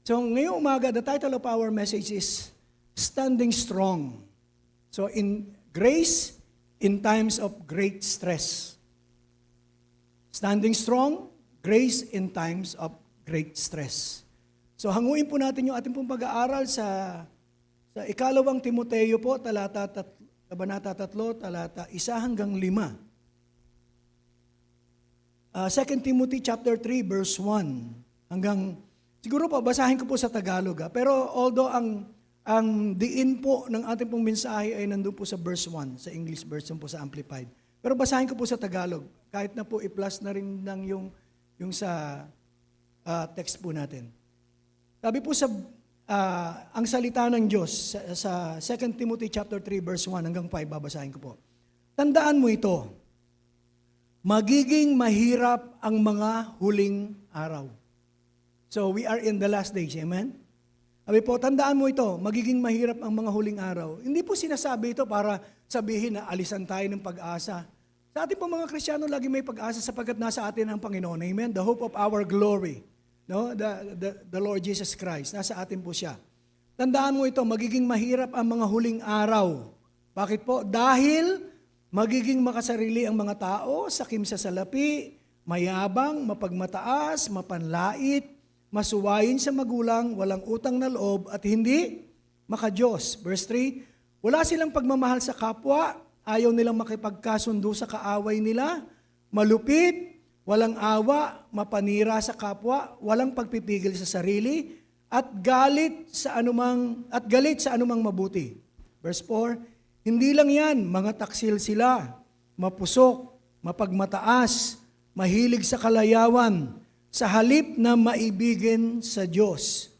So ngayong umaga, the title of our message is Standing Strong. So in grace in times of great stress. Standing strong, grace in times of great stress. So hanguin po natin yung ating pong pag-aaral sa ikalawang Timoteo po, Kabanata 3, talata 1 hanggang 5. 2 Timothy chapter 3 verse 1 hanggang, siguro po basahin ko po sa Tagalog. Pero although ang diin po ng ating pong mensahe ay nandun po sa verse 1, sa English version po sa Amplified. Pero basahin ko po sa Tagalog, kahit na po i-plus na rin ng yung sa text po natin. Sabi po sa ang salita ng Diyos sa 2 Timothy chapter 3 verse 1 hanggang 5, babasahin ko po. Tandaan mo ito, magiging mahirap ang mga huling araw. So we are in the last days, amen? Sabi po, tandaan mo ito, magiging mahirap ang mga huling araw. Hindi po sinasabi ito para sabihin na alisan tayo ng pag-asa. Sa ating po mga Kristiyano, lagi may pag-asa sapagkat nasa atin ang Panginoon. Amen? The hope of our glory. No? The Lord Jesus Christ. Nasa atin po siya. Tandaan mo ito, magiging mahirap ang mga huling araw. Bakit po? Dahil magiging makasarili ang mga tao, sakim sa salapi, mayabang, mapagmataas, mapanlait, masuwayin sa magulang, walang utang na loob, at hindi makadiyos. Verse 3, wala silang pagmamahal sa kapwa, ayaw nilang makipagkasundo sa kaaway nila, malupit, walang awa, mapanira sa kapwa, walang pagpipigil sa sarili, at galit sa anumang mabuti. Verse 4, hindi lang yan, mga taksil sila, mapusok, mapagmataas, mahilig sa kalayawan, sa halip na maibigin sa Diyos.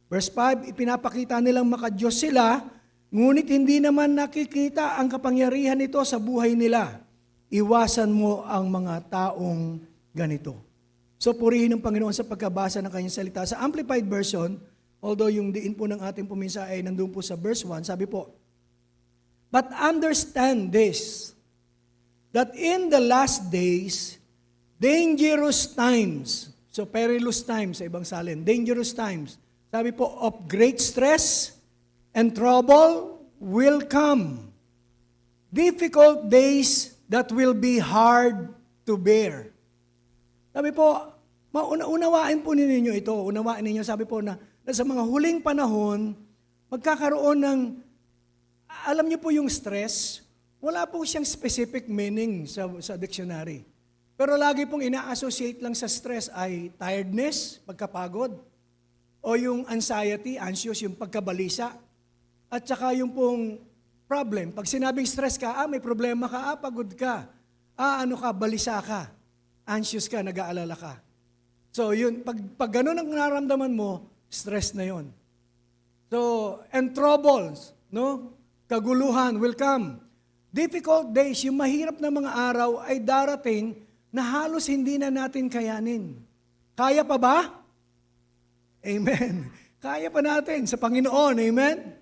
Verse 5, ipinapakita nilang makadiyos sila, ngunit hindi naman nakikita ang kapangyarihan nito sa buhay nila. Iwasan mo ang mga taong ganito. So purihin ng Panginoon sa pagkabasa ng kanyang salita. Sa Amplified Version, although yung diin po ng ating puminsa ay nandun po sa verse 1, sabi po, but understand this, that in the last days, dangerous times, so perilous times sa ibang salin, dangerous times, sabi po, of great stress and trouble will come. Difficult days that will be hard to bear. Sabi po, unawain po ninyo ito, unawain ninyo, sabi po na sa mga huling panahon, magkakaroon ng, alam niyo po yung stress, wala po siyang specific meaning sa dictionary. Pero lagi pong ina-associate lang sa stress ay tiredness, pagkapagod, o yung anxiety, anxious, yung pagkabalisa, at saka yung pong problem. Pag sinabing stress ka, may problema ka, pagod ka, balisa ka, anxious ka, nag-aalala ka. So yun, pag ganun ang nararamdaman mo, stress na yun. So, and troubles, no? Kaguluhan will come. Difficult days, yung mahirap na mga araw ay darating na halos hindi na natin kayanin. Kaya pa ba? Amen. Kaya pa natin sa Panginoon. Amen?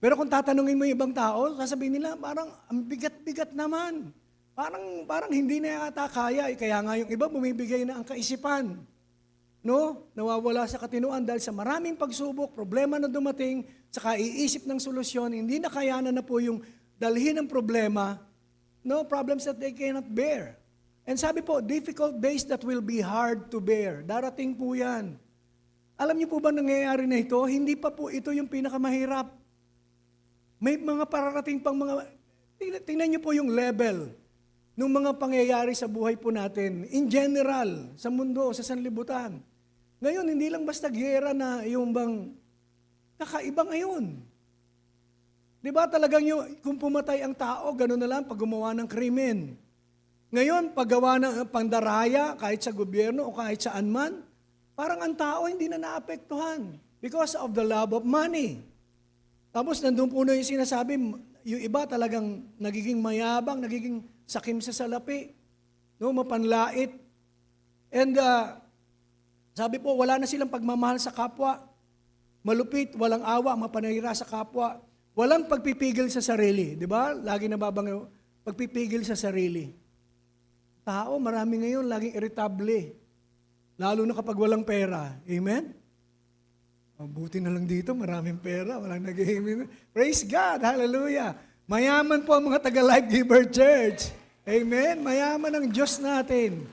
Pero kung tatanungin mo yung ibang tao, sasabihin nila, parang ang bigat-bigat naman. Parang hindi na yata kaya. Kaya nga yung iba bumibigay na ang kaisipan. No? Nawawala sa katinuan dahil sa maraming pagsubok, problema na dumating, saka iisip ng solusyon, hindi na kayanan na po yung dalhin ng problema, no? Problems that they cannot bear. And sabi po, difficult days that will be hard to bear. Darating po yan. Alam niyo po ba nangyayari na ito? Hindi pa po ito yung pinakamahirap. May mga pararating pang mga, tingnan niyo po yung level ng mga pangyayari sa buhay po natin. In general, sa mundo, sa sanlibutan. Ngayon, hindi lang basta giyera na yung bang kakaiba ngayon. Di ba talagang kung pumatay ang tao, gano'n na lang pag gumawa ng krimen. Ngayon, paggawa ng pandaraya, kahit sa gobyerno o kahit saan man, parang ang tao hindi na naapektuhan because of the love of money. Tapos nandun po na yung sinasabi, yung iba talagang nagiging mayabang, nagiging sakim sa salapi, no, mapanlait. And sabi po, wala na silang pagmamahal sa kapwa, malupit, walang awa, mapanira sa kapwa, walang pagpipigil sa sarili. Di ba? Lagi nababang pagpipigil sa sarili. Tao, marami ngayon, laging irritable. Lalo na kapag walang pera. Amen? Buti na lang dito, maraming pera, walang nag-iimin. Praise God, hallelujah. Mayaman po ang mga taga-Life Giver Church. Amen, mayaman ang Diyos natin.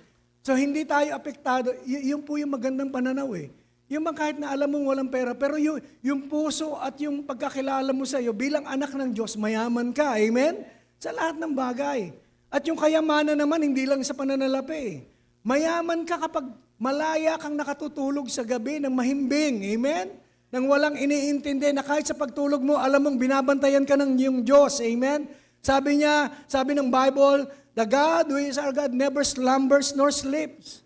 So hindi tayo apektado, yun po yung magandang pananaw eh. Yung bang kahit na alam mong walang pera, pero yung puso at yung pagkakilala mo sa iyo bilang anak ng Diyos, mayaman ka, amen? Sa lahat ng bagay. At yung kayamanan naman, hindi lang sa pananalapi. Mayaman ka kapag malaya kang nakatutulog sa gabi ng mahimbing. Amen? Nang walang iniintindi na kahit sa pagtulog mo, alam mong binabantayan ka ng iyong Diyos. Amen? Sabi ng Bible, the God who is our God never slumbers nor sleeps.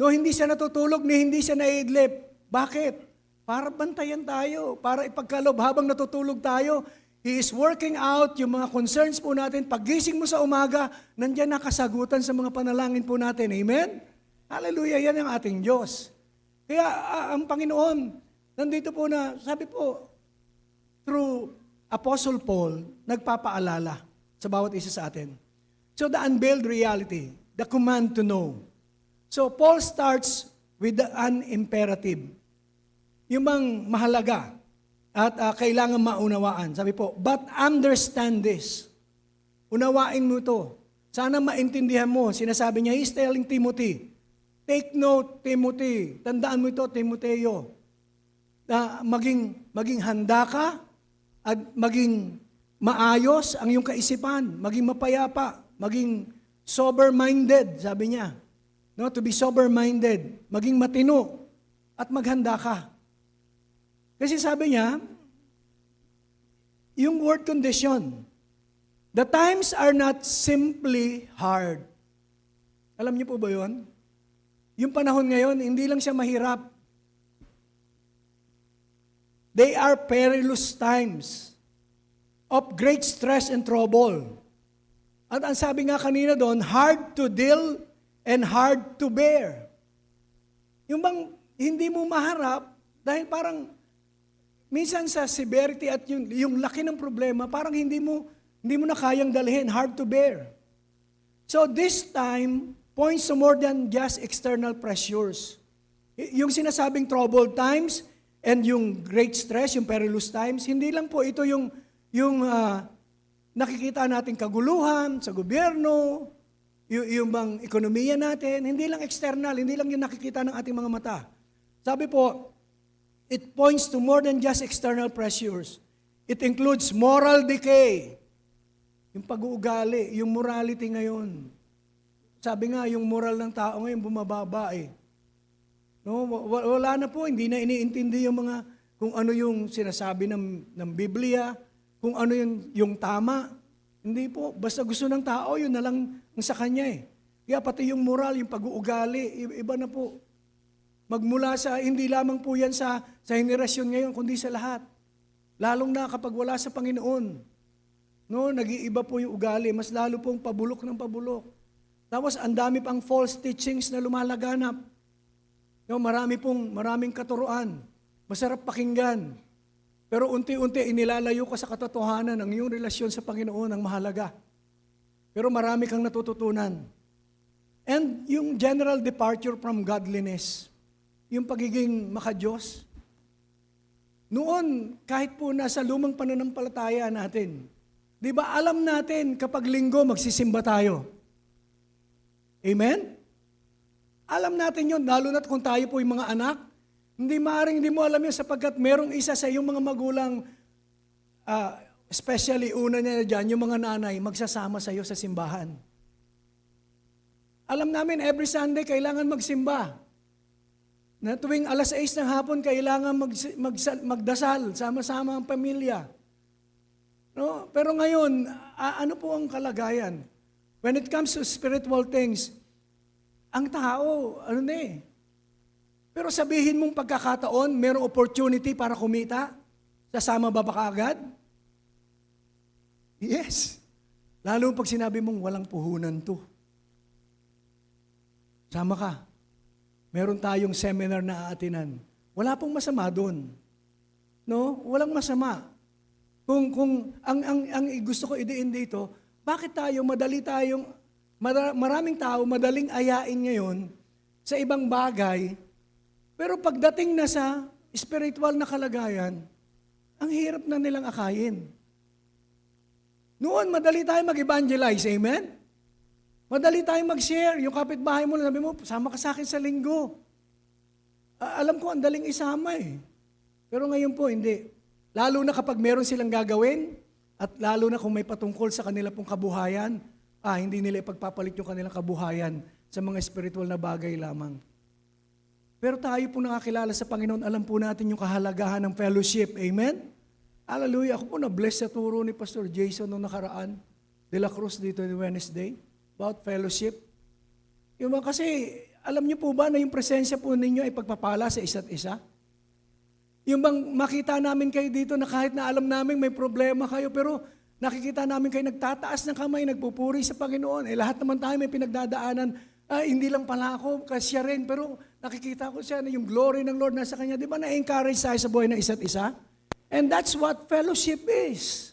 No, hindi siya natutulog ni hindi siya naiidlip. Bakit? Para bantayan tayo, para ipagkalob habang natutulog tayo. He is working out yung mga concerns po natin. Paggising mo sa umaga, nandiyan nakasagutan sa mga panalangin po natin. Amen? Hallelujah, yan ang ating Diyos. Kaya ang Panginoon, nandito po na, sabi po, through Apostle Paul, nagpapaalala sa bawat isa sa atin. So the unveiled reality, the command to know. So Paul starts with an imperative. Yung bang mahalaga at kailangan maunawaan. Sabi po, but understand this. Unawain mo ito. Sana maintindihan mo. Sinasabi niya, he's telling Timothy, take note, Timothy. Tandaan mo ito, Timoteo. Na maging handa ka at maging maayos ang iyong kaisipan, maging mapayapa, maging sober-minded, sabi niya. No, to be sober-minded, maging matino at maghanda ka. Kasi sabi niya, yung word condition, the times are not simply hard. Alam niyo po ba yun? Yung panahon ngayon, hindi lang siya mahirap. They are perilous times of great stress and trouble. At ang sabi nga kanina doon, hard to deal and hard to bear. Yung bang hindi mo maharap dahil parang minsan sa severity at yung laki ng problema, parang hindi mo na kayang dalhin, hard to bear. So this time points to more than just external pressures. Yung sinasabing troubled times and yung great stress, yung perilous times, hindi lang po ito yung nakikita nating kaguluhan sa gobyerno, yung bang ekonomiya natin, hindi lang external, hindi lang yung nakikita ng ating mga mata. Sabi po, it points to more than just external pressures. It includes moral decay. Yung pag-uugali, yung morality ngayon. Sabi nga, yung moral ng tao ngayon bumababa eh. No, wala na po, hindi na iniintindi yung mga, kung ano yung sinasabi ng Biblia, kung ano yung tama. Hindi po, basta gusto ng tao, yun na lang sa kanya eh. Kaya pati yung moral, yung pag-uugali, iba na po. Magmula sa, hindi lamang po yan sa henerasyon ngayon, kundi sa lahat. Lalong na kapag wala sa Panginoon. No, nag-iiba po yung ugali, mas lalo pong pabulok ng pabulok. Tapos ang dami pang false teachings na lumalaganap. No, maraming katuruan. Masarap pakinggan. Pero unti-unti inilalayo ka sa katotohanan ng iyong relasyon sa Panginoon ang mahalaga. Pero marami kang natututunan. And yung general departure from godliness, yung pagiging makadiyos. Noon, kahit po nasa lumang pananampalataya natin, di ba alam natin kapag linggo magsisimba tayo? Amen? Alam natin yun, lalo na kung tayo po yung mga anak, hindi mo alam yun sapagkat merong isa sa iyong mga magulang, especially una niya dyan, yung mga nanay, magsasama sa iyo sa simbahan. Alam namin, every Sunday, kailangan magsimba. Na tuwing 6:00 ng hapon, kailangan magdasal, sama-sama ang pamilya. No? Pero ngayon, ano po ang kalagayan? When it comes to spiritual things, ang tao, pero sabihin mong pagkakataon, merong opportunity para kumita, sasama ba kaagad? Yes. Lalo pag sinabi mong walang puhunan to. Sama ka. Meron tayong seminar na aatinan. Wala pong masama doon. No? Walang masama. Kung ang gusto ko idiin dito, bakit maraming tao madaling ayain ngayon sa ibang bagay, pero pagdating na sa spiritual na kalagayan, ang hirap na nilang akayin. Noon, madali tayo mag-evangelize, amen? Madali tayo mag-share. Yung kapitbahay mo, sabi mo, sama ka sa akin sa linggo. Alam ko, ang daling isama eh. Pero ngayon po, hindi. Lalo na kapag meron silang gagawin, at lalo na kung may patungkol sa kanila pong kabuhayan, hindi nila ipagpapalit yung kanilang kabuhayan sa mga spiritual na bagay lamang. Pero tayo po nakakilala sa Panginoon, alam po natin yung kahalagahan ng fellowship. Amen? Hallelujah. Ako po na-bless sa turo ni Pastor Jason noong nakaraan, De La Cruz dito ni Wednesday, about fellowship. Yung mga kasi, alam niyo po ba na yung presensya po ninyo ay pagpapala sa isa't isa? Yung bang makita namin kayo dito na kahit na alam namin may problema kayo, pero nakikita namin kayo nagtataas ng kamay, nagpupuri sa Panginoon. Lahat naman tayo may pinagdadaanan. Hindi lang pala ako, kasi siya rin, pero nakikita ko siya na yung glory ng Lord nasa kanya. Di ba na-encourage tayo sa buhay ng isa't isa? And that's what fellowship is.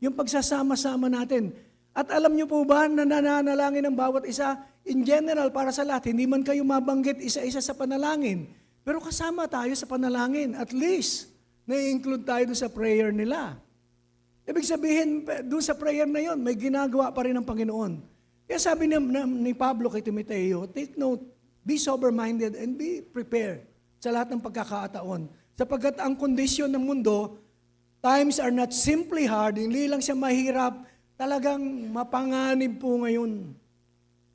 Yung pagsasama-sama natin. At alam niyo po ba na nananalangin ng bawat isa, in general, para sa lahat, hindi man kayo mabanggit isa-isa sa panalangin. Pero kasama tayo sa panalangin. At least, na-include tayo doon sa prayer nila. Ibig sabihin, doon sa prayer na yon, may ginagawa pa rin ng Panginoon. Kaya sabi ni Pablo kay Timoteo, take note, be sober-minded and be prepared sa lahat ng pagkakataon. Sapagkat ang kondisyon ng mundo, times are not simply hard, hindi lang siya mahirap, talagang mapanganib po ngayon.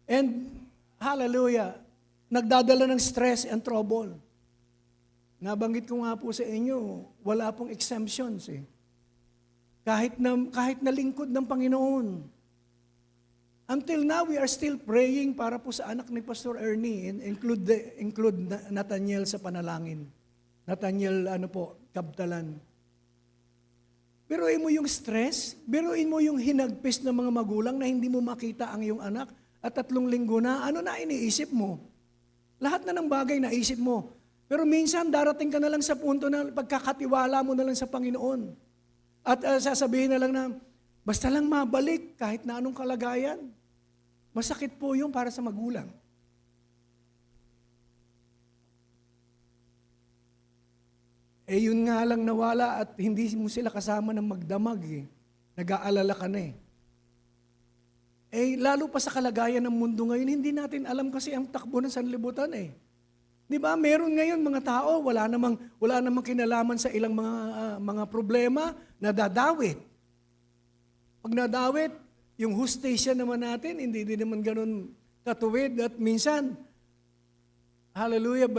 And, hallelujah, nagdadala ng stress and trouble. Nabanggit ko nga po sa inyo, wala pong exemptions eh. Kahit na lingkod ng Panginoon. Until now, we are still praying para po sa anak ni Pastor Ernie, and include Nathaniel sa panalangin. Nathaniel, Kabtalan. Biruin mo yung stress, biruin mo yung hinagpis ng mga magulang na hindi mo makita ang iyong anak at 3 linggo na, ano na iniisip mo? Lahat na ng bagay naisip mo. Pero minsan darating ka na lang sa punto na pagkakatiwala mo na lang sa Panginoon. At sasabihin na lang na, basta lang mabalik kahit na anong kalagayan. Masakit po yung para sa magulang. Yun nga lang nawala at hindi mo sila kasama ng magdamag eh. Nag-aalala ka na eh. Lalo pa sa kalagayan ng mundo ngayon, hindi natin alam kasi ang takbo ng sanlibutan eh. Di ba? Meron ngayon mga tao, wala namang kinalaman sa ilang mga problema, nadadawit. Pag nadawit, yung hustisya naman natin, hindi din naman ganun katuwid at minsan, hallelujah,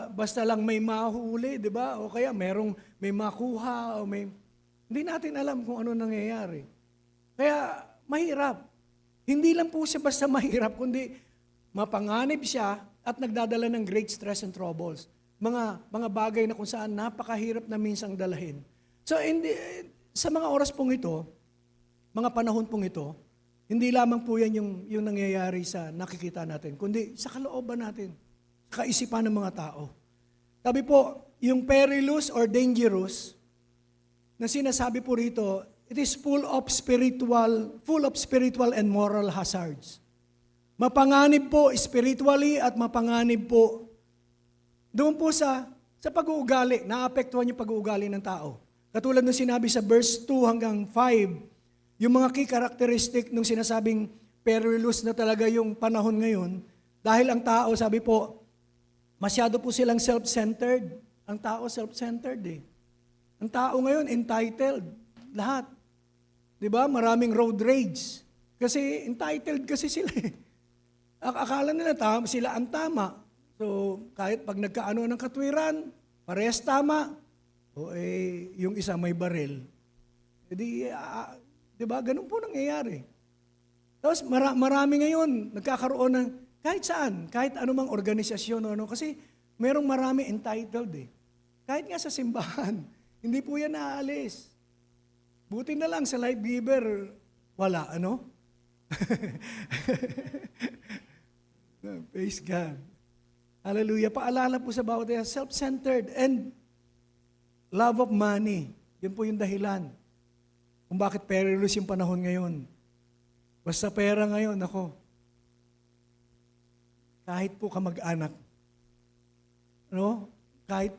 basta lang may mahuli, di ba? O kaya may makuha, o hindi natin alam kung ano nangyayari. Kaya mahirap. Hindi lang po siya basta mahirap, kundi mapanganib siya at nagdadala ng great stress and troubles. Mga bagay na kung saan napakahirap na minsang dalahin. So, sa mga oras pong ito, mga panahon pong ito, hindi lamang po yan yung nangyayari sa nakikita natin, kundi sa kalooban natin, sa kaisipan ng mga tao. Sabi po, yung perilous or dangerous, na sinasabi po rito, it is full of spiritual and moral hazards. Mapanganib po spiritually at mapanganib po doon po sa pag-uugali, naapektuhan yung pag-uugali ng tao. Katulad ng sinabi sa verse 2 hanggang 5, yung mga key characteristic nung sinasabing perilous na talaga yung panahon ngayon, dahil ang tao, sabi po, masyado po silang self-centered. Ang tao self-centered eh. Ang tao ngayon entitled. Lahat. Di ba? Maraming road rage. Kasi entitled kasi sila eh. Akala nila sila ang tama. So, kahit pag nagkaano ng katwiran, parehas tama. O yung isa may baril. Di ba? Ganun po nangyayari. Tapos marami ngayon nagkakaroon ng kahit saan, kahit anumang organisasyon o ano, kasi merong marami entitled eh. Kahit nga sa simbahan, hindi po yan naaalis. Buti na lang sa life giver, wala, ano? Praise God. Hallelujah. Paalala po sa bawat isa, self-centered and love of money. Yan po yung dahilan kung bakit perilous yung panahon ngayon. Basta pera ngayon, ako, kahit po kamag-anak, no? kahit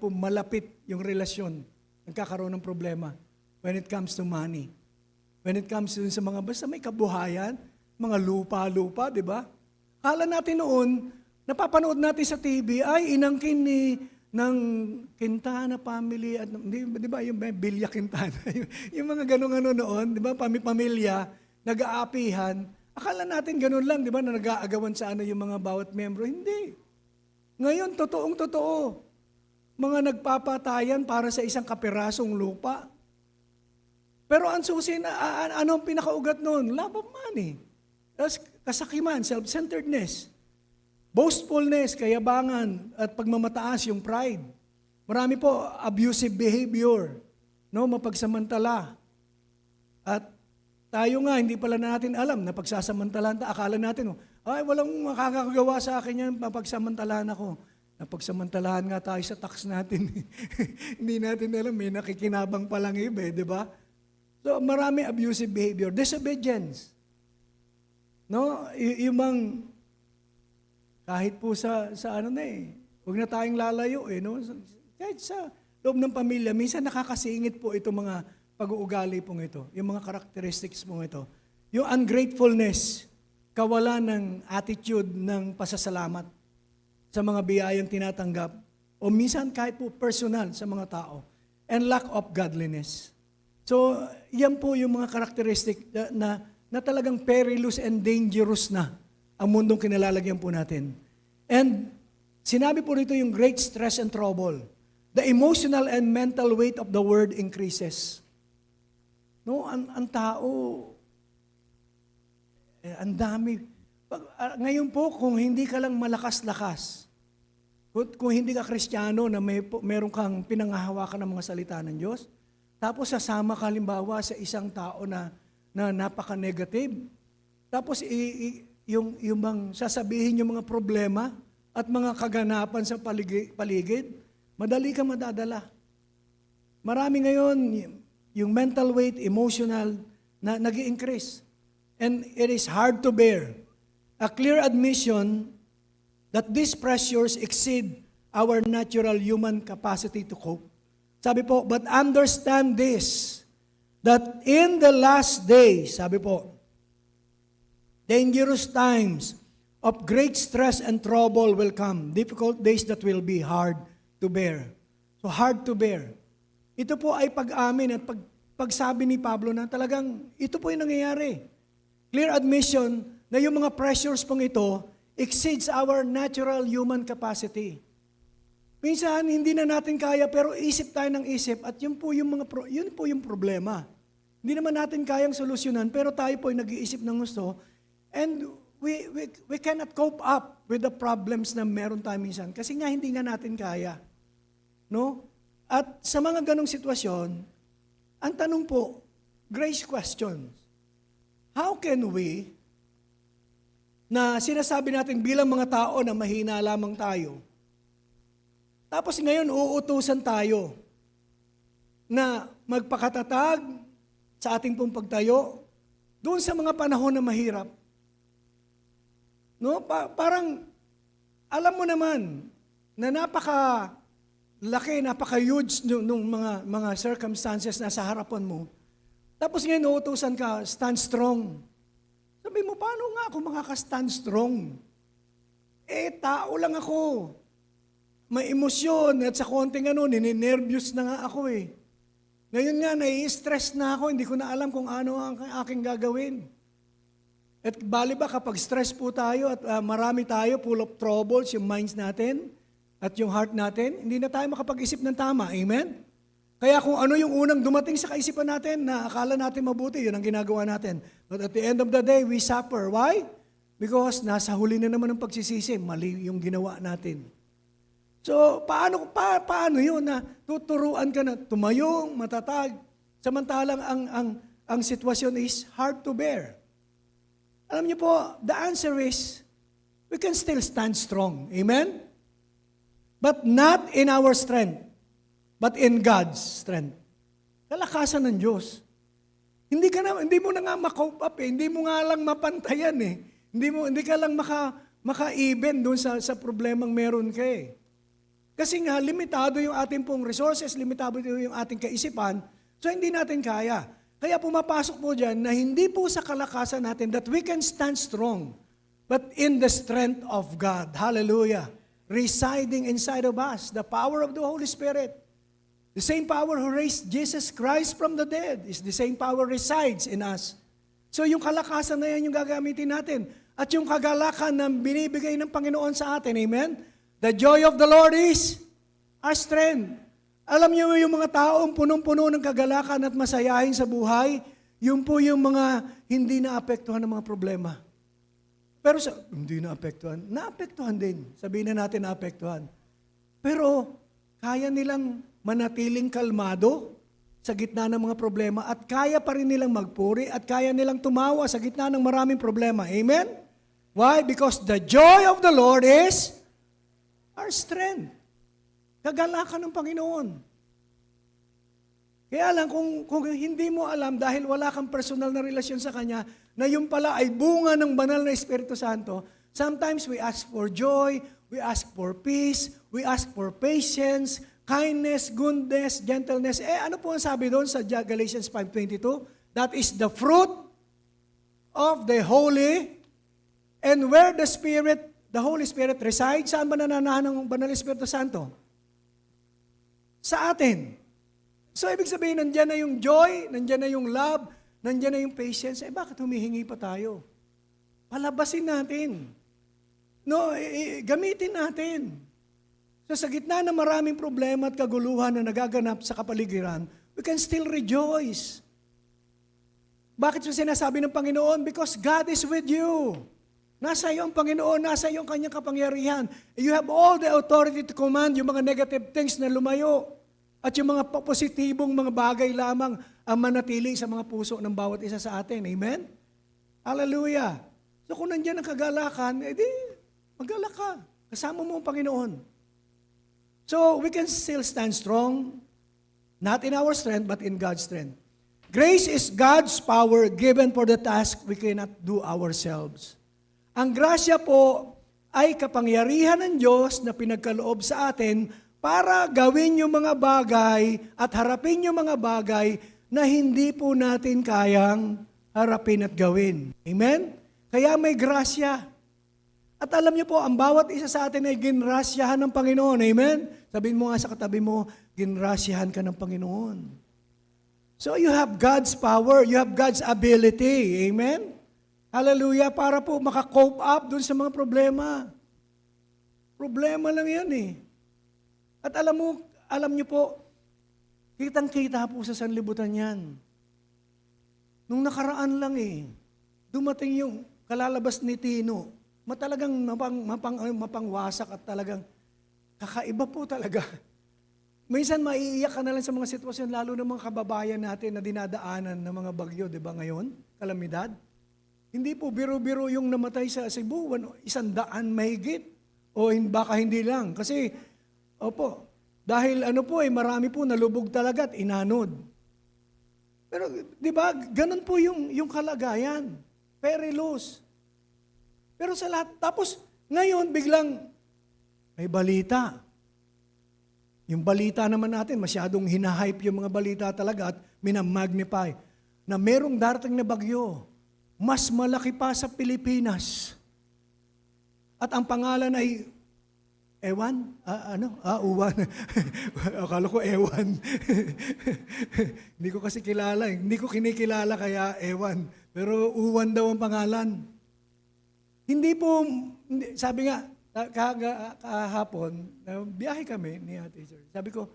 po malapit yung relasyon, nagkakaroon ng problema when it comes to money. When it comes to sa mga basta may kabuhayan, mga lupa-lupa, di ba? Akala natin noon, napapanood natin sa TV, ay inangkin ng Quintana family, at di ba yung Bilya Quintana, yung mga ganung ano noon, di ba, pamilya, nag-aapihan. Akala natin ganun lang, di ba, na nag-aagawan sa yung mga bawat membro. Hindi. Ngayon, totoong-totoo, mga nagpapatayan para sa isang kapirasong lupa. Pero ang susi na, ano ang pinakaugat nun? Love of money. Kasakiman, self-centeredness, boastfulness, kayabangan, at pagmamataas, yung pride. Marami po, abusive behavior, no, mapagsamantala. At tayo nga, hindi pala natin alam na pagsasamantalahan, akala natin, ay, walang makakagawa sa akin yan, papagsamantalahan ako. Napagsamantalahan nga tayo sa tax natin. Hindi natin alam, may nakikinabang palang iba, di ba? So, marami abusive behavior. Disobedience. No? Yung bang, kahit po sa ano na huwag na tayong lalayo no? Kahit sa loob ng pamilya, minsan nakakasingit po itong mga pag-uugali pong ito, yung mga characteristics pong ito. Yung ungratefulness, kawalan ng attitude ng pasasalamat sa mga biyayang tinatanggap, o minsan kahit po personal sa mga tao, and lack of godliness. So, yan po yung mga characteristic na talagang perilous and dangerous na ang mundong kinalalagyan po natin. And sinabi po rito yung great stress and trouble. The emotional and mental weight of the word increases. No, ang tao, ang dami. Ngayon po, kung hindi ka lang malakas-lakas, kung hindi ka Kristiyano na meron kang pinanghahawakan ng mga salita ng Diyos, tapos sasama ka halimbawa sa isang tao na napaka-negative, tapos yung bang sasabihin yung mga problema at mga kaganapan sa paligid, madali ka madadala. Marami ngayon, yung mental weight, emotional, na nag-i-increase. And it is hard to bear. A clear admission that these pressures exceed our natural human capacity to cope. Sabi po, but understand this, that in the last days, sabi po, dangerous times of great stress and trouble will come. Difficult days that will be hard to bear. So hard to bear. Ito po ay pag-amin at pagsabi ni Pablo na talagang ito po yung nangyayari. Clear admission na yung mga pressures pong ito exceeds our natural human capacity. Minsan, hindi na natin kaya pero isip tayo ng isip at yun po yung problema. Hindi naman natin kayang solusyonan pero tayo po ay nag-iisip ng gusto and we cannot cope up with the problems na meron tayo minsan kasi nga hindi nga natin kaya. No? At sa mga ganong sitwasyon, ang tanong po, grace questions. How can we, na sinasabi natin bilang mga tao na mahina lamang tayo, tapos ngayon uutusan tayo na magpakatatag sa ating pong pagtayo doon sa mga panahon na mahirap. No? Parang, alam mo naman, na napaka-laki, napaka-huge nung mga circumstances na sa harapan mo. Tapos ngayon, uutusan ka, stand strong. Sabi mo, paano nga ako makaka-stand strong? Tao lang ako. May emosyon at sa konting nininervyos na nga ako Ngayon nga, nai-stress na ako, hindi ko na alam kung ano ang aking gagawin. At bali ba kapag stress po tayo at marami tayo, full of troubles, yung minds natin at yung heart natin, hindi na tayo makapag-isip ng tama. Amen? Kaya kung ano yung unang dumating sa kaisipan natin na akala natin mabuti, yun ang ginagawa natin. But at the end of the day, we suffer. Why? Because nasa huli na naman ng pagsisisi, mali yung ginawa natin. So, paano yun na tuturuan ka na tumayong, matatag, samantalang ang sitwasyon is hard to bear. Alam niyo po, the answer is, we can still stand strong. Amen? But not in our strength, but in God's strength. Kalakasan ng Diyos. Hindi mo na nga ma-cope up hindi mo nga lang mapantayan Hindi ka lang maka-even doon sa problemang meron ka Kasi nga, limitado yung ating pong resources, limitado yung ating kaisipan, so hindi natin kaya. Kaya pumapasok po dyan na hindi po sa kalakasan natin that we can stand strong, but in the strength of God. Hallelujah. Residing inside of us, the power of the Holy Spirit. The same power who raised Jesus Christ from the dead is the same power resides in us. So yung kalakasan na yan yung gagamitin natin. At yung kagalakan na binibigay ng Panginoon sa atin, amen? The joy of the Lord is our strength. Alam niyo yung mga taong punong-puno ng kagalakan at masayahin sa buhay, yun po yung mga hindi naapektuhan ng mga problema. Pero hindi naapektuhan. Naapektuhan din. Sabihin na natin naapektuhan. Pero kaya nilang manatiling kalmado sa gitna ng mga problema at kaya pa rin nilang magpuri at kaya nilang tumawa sa gitna ng maraming problema. Amen? Why? Because the joy of the Lord is our strength. Kagalakan ng Panginoon. Kaya lang, kung hindi mo alam dahil wala kang personal na relasyon sa Kanya, na yung pala ay bunga ng banal na Espiritu Santo, sometimes we ask for joy, we ask for peace, we ask for patience, kindness, goodness, gentleness. Ano po ang sabi doon sa Galatians 5:22? That is the fruit of the Holy, and where the Holy Spirit resides, saan ba nananahan ng banal na Espiritu Santo? Sa atin. So, ibig sabihin, nandyan na yung joy, nandyan na yung love, nandyan na yung patience. Bakit humihingi pa tayo? Palabasin natin. No, gamitin natin. So, sa gitna ng maraming problema at kaguluhan na nagaganap sa kapaligiran, we can still rejoice. Bakit yung sinasabi ng Panginoon? Because God is with you. Nasa iyo ang Panginoon, nasa iyo ang kanyang kapangyarihan. You have all the authority to command yung mga negative things na lumayo. At yung mga positibong mga bagay lamang ang manatili sa mga puso ng bawat isa sa atin. Amen? Hallelujah. So kung nandiyan ang kagalakan, edi magalak ka. Kasama mo ang Panginoon. So we can still stand strong, not in our strength, but in God's strength. Grace is God's power given for the task we cannot do ourselves. Ang grasya po ay kapangyarihan ng Diyos na pinagkaloob sa atin para gawin yung mga bagay at harapin yung mga bagay na hindi po natin kayang harapin at gawin. Amen? Kaya may grasya. At alam niyo po, ang bawat isa sa atin ay ginrasyahan ng Panginoon. Amen? Sabihin mo nga sa katabi mo, ginrasyahan ka ng Panginoon. So you have God's power, you have God's ability. Amen? Hallelujah, para po makakope up dun sa mga problema. Problema lang yan eh. At alam niyo po, kitang-kita po sa sanlibutan yan. Nung nakaraan lang eh, dumating yung kalalabas ni Tino, matalagang mapangwasak at talagang kakaiba po talaga. Minsan maiiyak ka na lang sa mga sitwasyon, lalo ng mga kababayan natin na dinadaanan ng mga bagyo, di ba ngayon? Kalamidad. Hindi po biro-biro yung namatay sa Cebu, 100 mahigit. O baka hindi lang. Kasi, opo, dahil marami po nalubog talaga at inanod. Pero, di ba, ganun po yung kalagayan. Perilous. Pero sa lahat, tapos, ngayon, biglang, may balita. Yung balita naman natin, masyadong hinahype yung mga balita talaga at minamagnify na merong darating na bagyo. Mas malaki pa sa Pilipinas. At ang pangalan ay Ewan? Uwan. Akala ko Ewan. Hindi ko kasi kilala. Hindi ko kinikilala kaya Ewan. Pero Uwan daw ang pangalan. Hindi po, sabi nga, kahapon, biyahe kami ni Ate Sir. Sabi ko,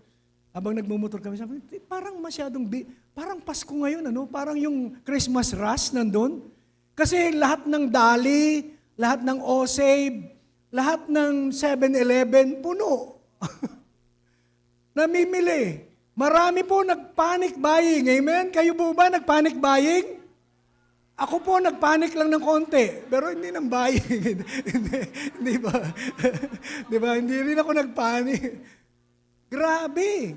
habang nagmumotor kami, sabi ko, parang masyadong, parang Pasko ngayon, parang yung Christmas rush nandun. Kasi lahat ng dali, lahat ng O-Save, lahat ng 7-Eleven, puno. Namimili. Marami po nag-panic buying. Amen? Kayo po ba nag-panic buying? Ako po nag-panic lang ng konti, pero hindi ng buying. Hindi ba? Di ba? Hindi rin ako nag-panic. Grabe.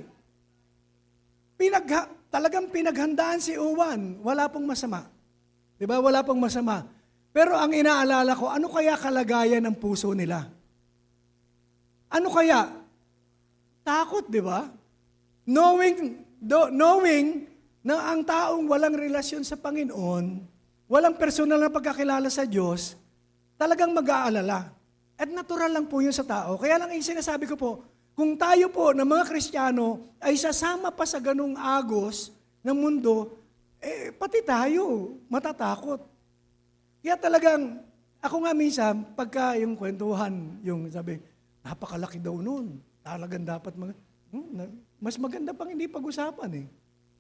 Talagang pinaghandaan si Uwan. Wala pong masama. Di ba? Wala pong masama. Pero ang inaalala ko, ano kaya kalagayan ng puso nila? Ano kaya? Takot, di ba? Knowing na ang taong walang relasyon sa Panginoon, walang personal na pagkakilala sa Diyos, talagang mag-aalala. At natural lang po yun sa tao. Kaya lang yung sinasabi ko po, kung tayo po na mga Kristiyano ay sasama pa sa ganung agos ng mundo, pati tayo matatakot. Kaya talagang, ako nga minsan, pagka yung kwentuhan, yung sabi, napakalaki daw nun. Talagang dapat, mas maganda pang hindi pag-usapan eh.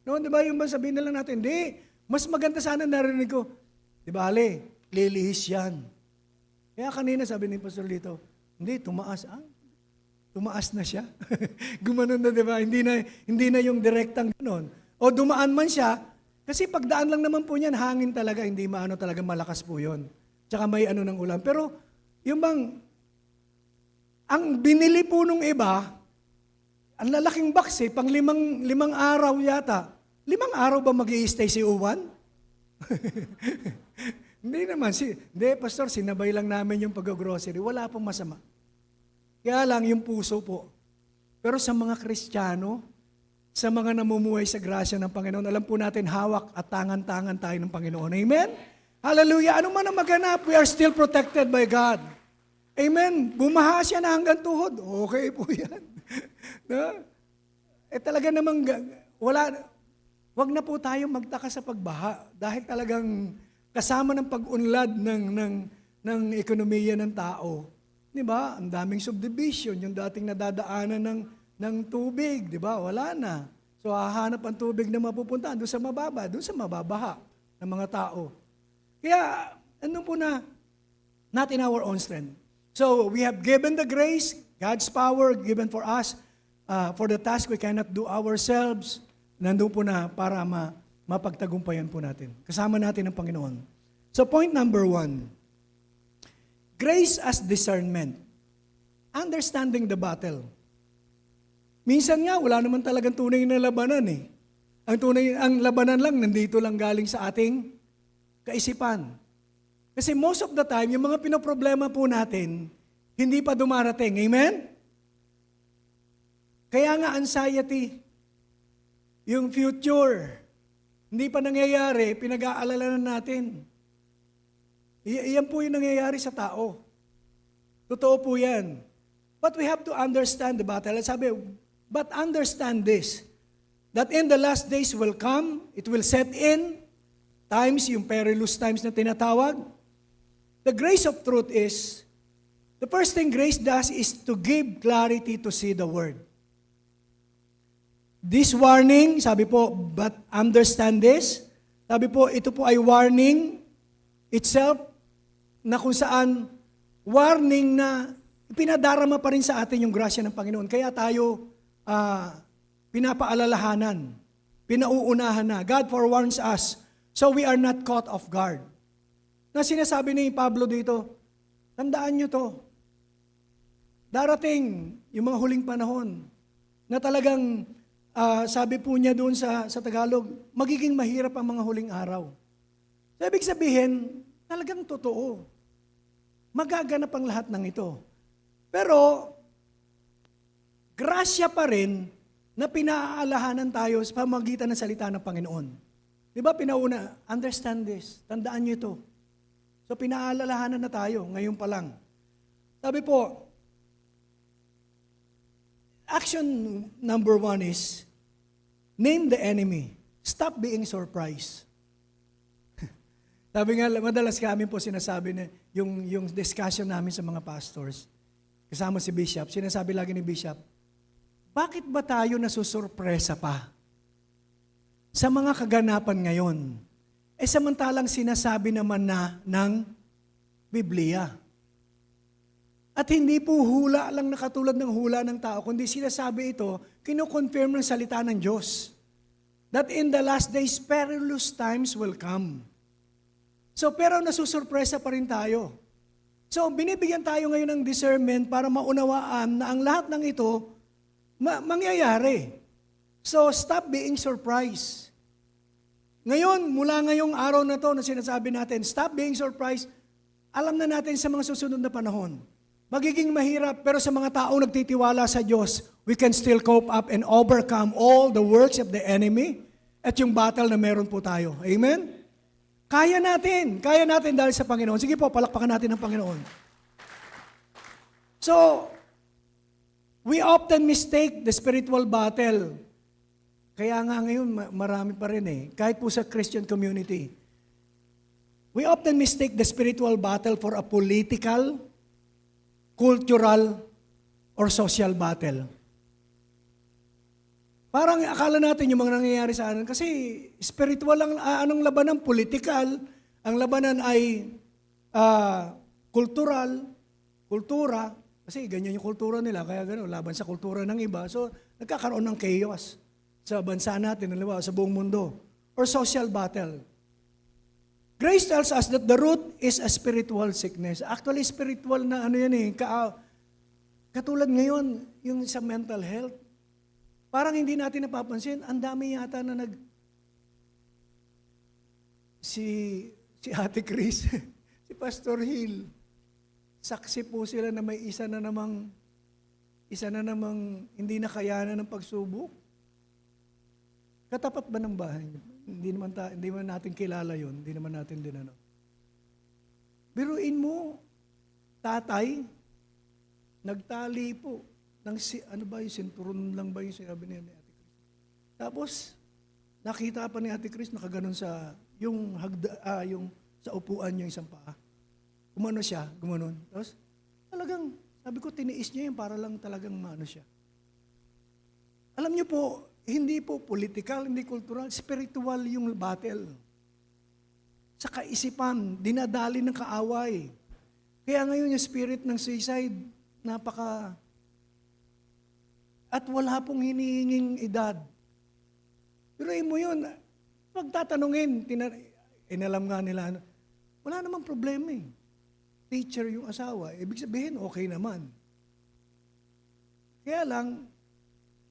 No, di ba yung sabihin na lang natin, hindi, mas maganda sana narinig ko. Di ba, Ale, lilihis yan. Kaya kanina sabi ni Pastor Lito, hindi, tumaas. Tumaas na siya. Gumanon na, di ba? Hindi na yung direktang ganon. O dumaan man siya, kasi pagdaan lang naman po niyan, hangin talaga, hindi maano talaga malakas po yun. Tsaka may ano ng ulan. Pero yung bang, ang binili po nung iba, ang lalaking box pang limang araw yata. 5 araw ba mag-i-stay si Uwan? Hindi naman. Hindi, Pastor, sinabay lang namin yung pag-grocery. Wala pong masama. Kaya lang yung puso po. Pero sa mga Kristiyano, sa mga namumuhay sa grasya ng Panginoon, alam po natin, hawak at tangan-tangan tayo ng Panginoon. Amen? Hallelujah. Ano man ang maganap, we are still protected by God. Amen? Bumaha siya na hanggang tuhod. Okay po yan. No? Talaga namang, wag na po tayo magtaka sa pagbaha. Dahil talagang kasama ng pag-unlad ng ekonomiya ng tao. Di ba? Ang daming subdivision, yung dating nadadaanan ng tubig, di ba? Wala na. So, hahanap ang tubig na mapupuntahan doon sa mababa, doon sa mababaha ng mga tao. Kaya, ano po na, not in our own strength. So, we have given the grace, God's power given for us, for the task we cannot do ourselves. Nandun po na para mapagtagumpayan po natin. Kasama natin ang Panginoon. So, point number 1. Grace as discernment. Understanding the battle. Minsan nga, wala naman talagang tunay na labanan eh. Ang labanan lang, nandito lang galing sa ating kaisipan. Kasi most of the time, yung mga pinoproblema po natin, hindi pa dumarating. Amen? Kaya nga, anxiety, yung future, hindi pa nangyayari, pinag-aalala na natin. Iyan po yung nangyayari sa tao. Totoo po yan. But we have to understand the battle. Sabi, but understand this, that in the last days will come, it will set in, times, yung perilous times na tinatawag. The grace of truth is, the first thing grace does is to give clarity to see the word. This warning, sabi po, but understand this, sabi po, ito po ay warning itself, na kung saan warning na pinadarama pa rin sa atin yung grasya ng Panginoon. Kaya tayo pinapaalalahanan, pinauunahan na. God forewarns us, so we are not caught off guard. Na sinasabi ni Pablo dito, tandaan nyo to. Darating yung mga huling panahon na talagang, sabi po niya doon sa Tagalog, magiging mahirap ang mga huling araw. So, ibig sabihin, talagang totoo. Magaganap ang lahat ng ito. Pero, grasya pa rin na pinaaalahanan tayo sa pamagitan ng salita ng Panginoon. Di ba pinauna, understand this, tandaan nyo ito. So, pinaalalahanan na tayo, ngayon pa lang. Sabi po, action number 1 is, name the enemy. Stop being surprised. Sabi nga, madalas kami po sinasabi na yung discussion namin sa mga pastors, kasama si Bishop, sinasabi lagi ni Bishop, bakit ba tayo nasusurpresa pa sa mga kaganapan ngayon? Samantalang sinasabi naman na ng Biblia. At hindi po hula lang na katulad ng hula ng tao, kundi sinasabi ito, kino-confirm ng salita ng Diyos. That in the last days, perilous times will come. So, pero nasusurpresa pa rin tayo. So, binibigyan tayo ngayon ng discernment para maunawaan na ang lahat ng ito mangyayari. So, stop being surprised. Ngayon, mula ngayong araw na to na sinasabi natin, stop being surprised, alam na natin sa mga susunod na panahon. magiging mahirap, pero sa mga taong nagtitiwala sa Diyos, we can still cope up and overcome all the works of the enemy at yung battle na meron po tayo. Amen? Kaya natin dahil sa Panginoon. Sige po, palakpakan natin ang Panginoon. So, we often mistake the spiritual battle. Kaya nga ngayon, marami pa rin kahit po sa Christian community. We often mistake the spiritual battle for a political, cultural, or social battle. Parang akala natin yung mga nangyayari sa atin, kasi spiritual ang anong labanan, political, ang labanan ay kultura, kasi ganyan yung kultura nila, kaya gano'n, laban sa kultura ng iba. So, nagkakaroon ng chaos sa bansa natin, sa buong mundo. Or social battle. Grace tells us that the root is a spiritual sickness. Actually, spiritual na ano yan katulad ngayon, yung sa mental health. Parang hindi natin napapansin, ang dami yata na si Ate Chris, si Pastor Hill, saksi po sila na may isa na namang hindi nakayanan ng pagsubok. Katapat ba ng bahay? Hindi naman natin kilala yun, hindi naman natin din ano. Biruin mo, tatay, nagtali po. Ano ba yung sinturon lang ba yung sinabi niya ni Ate Chris? Tapos, nakita pa ni Ate Chris nakaganon sa, yung sa upuan niya isang paa. Gumano siya, gumanon. Tapos, talagang, sabi ko, tiniis niya yun para lang talagang maano siya. Alam niyo po, hindi po political, hindi cultural, spiritual yung battle. Sa kaisipan, dinadali ng kaaway. Kaya ngayon yung spirit ng suicide, at wala pong hinihinging edad. Pero mo yun, pagtatanungin, inalam nga nila, wala namang problema . Teacher yung asawa, ibig sabihin, okay naman. Kaya lang,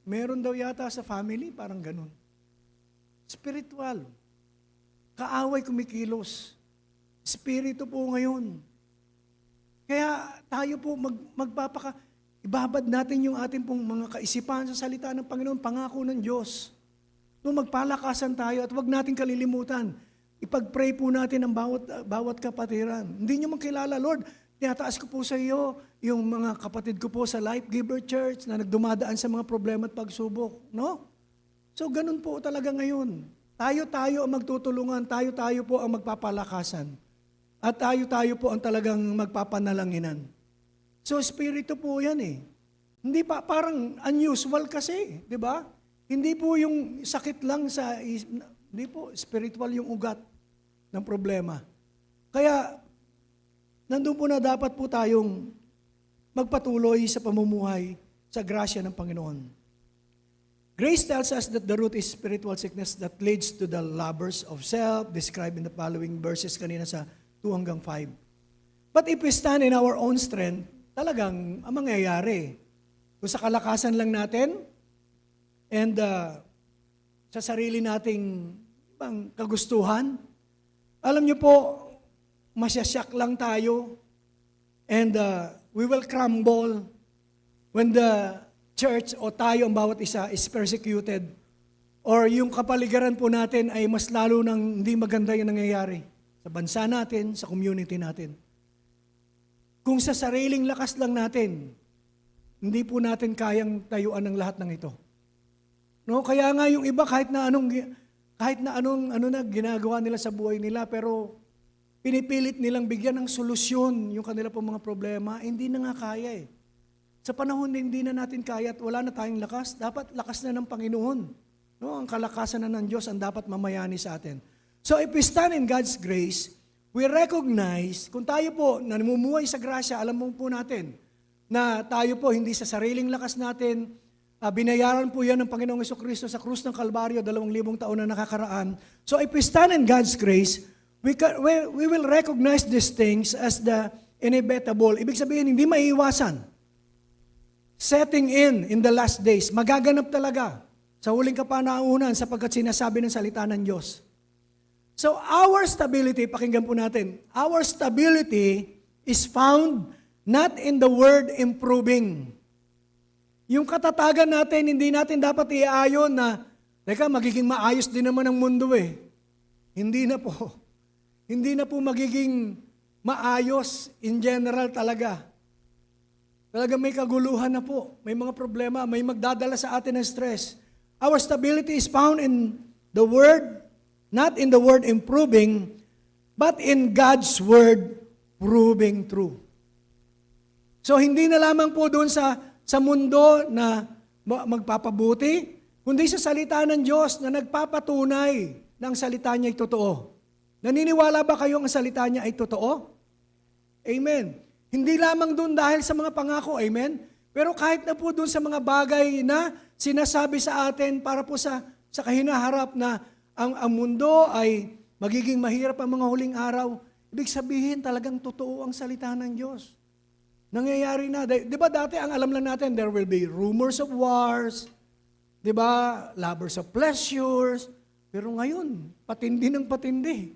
meron daw yata sa family, parang ganun. Spiritual. Kaaway kumikilos. Spirito po ngayon. Kaya tayo po ibabad natin yung ating pong mga kaisipan sa salita ng Panginoon, pangako ng Diyos. Magpalakasan tayo at huwag natin kalilimutan. Ipag-pray po natin ang bawat kapatiran. Hindi nyo makilala, Lord, tinataas ko po sa iyo yung mga kapatid ko po sa Life Giver Church na nagdumadaan sa mga problema at pagsubok. No? So, ganun po talaga ngayon. Tayo ang magtutulungan, tayo po ang magpapalakasan. At tayo po ang talagang magpapanalanginan. So, spirito po yan . Hindi pa, parang unusual kasi, di ba? Hindi po yung sakit lang hindi po, spiritual yung ugat ng problema. Kaya, nandun po na dapat po tayong magpatuloy sa pamumuhay sa grasya ng Panginoon. Grace tells us that the root is spiritual sickness that leads to the lovers of self, described in the following verses kanina sa 2 hanggang 5. But if we stand in our own strength, talagang ang mangyayari, kung sa kalakasan lang natin, and sa sarili nating kagustuhan, alam niyo po, masyasyak lang tayo, and we will crumble when the church o tayo ang bawat isa is persecuted, or yung kapaligiran po natin ay mas lalo nang hindi maganda yung nangyayari sa bansa natin, sa community natin. Kung sa sariling lakas lang natin, hindi po natin kayang tayuan ng lahat ng ito. No, kaya nga yung iba kahit na anong ginagawa nila sa buhay nila, pero pinipilit nilang bigyan ng solusyon yung kanila pong mga problema, hindi na nga kaya . Sa panahon na hindi na natin kaya at wala na tayong lakas, dapat lakas na ng Panginoon. No, ang kalakasan na ng Diyos ang dapat mamayani sa atin. So if we stand in God's grace, we recognize, kung tayo po na namumuhay sa grasya, alam mo po natin na tayo po hindi sa sariling lakas natin, binayaran po yan ng Panginoong Jesucristo sa krus ng Kalbaryo 2,000 taon na nakakaraan. So if we stand in God's grace, we will recognize these things as the inevitable. Ibig sabihin, hindi maiiwasan. Setting in the last days. Magaganap talaga sa huling kapanahon sapagkat sinasabi ng salita ng Diyos. So our stability, pakinggan po natin, our stability is found not in the word improving. Yung katatagan natin, hindi natin dapat iayon na, teka, magiging maayos din naman ang mundo eh. Hindi na po. Hindi na po magiging maayos in general talaga. Talaga may kaguluhan na po. May mga problema, may magdadala sa atin ng stress. Our stability is found in the Word, not in the Word improving, but in God's Word proving true. So hindi na lamang po doon sa mundo na magpapabuti, kundi sa salita ng Diyos na nagpapatunay na ang salita niya ay totoo. Naniniwala ba kayo ang salita niya ay totoo? Amen. Hindi lamang doon dahil sa mga pangako, amen? Pero kahit na po doon sa mga bagay na sinasabi sa atin para po sa kahinaharap na ang mundo ay magiging mahirap ang mga huling araw, ibig sabihin talagang totoo ang salita ng Diyos. Nangyayari na. Di ba dati ang alam lang natin, there will be rumors of wars, di ba, lovers of pleasures, pero ngayon, patindi ng patindi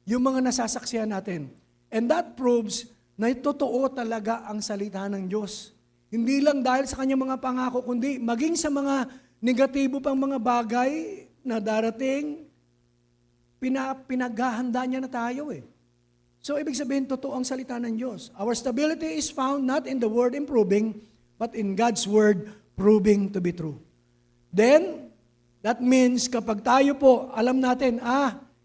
yung mga nasasaksihan natin. And that proves na totoo talaga ang salita ng Diyos. Hindi lang dahil sa kanyang mga pangako, kundi maging sa mga negatibo pang mga bagay na darating, pinaghahanda niya na tayo eh. So, ibig sabihin, totoo ang salita ng Diyos. Our stability is found not in the word improving, but in God's word proving to be true. Then, that means kapag tayo po, alam natin,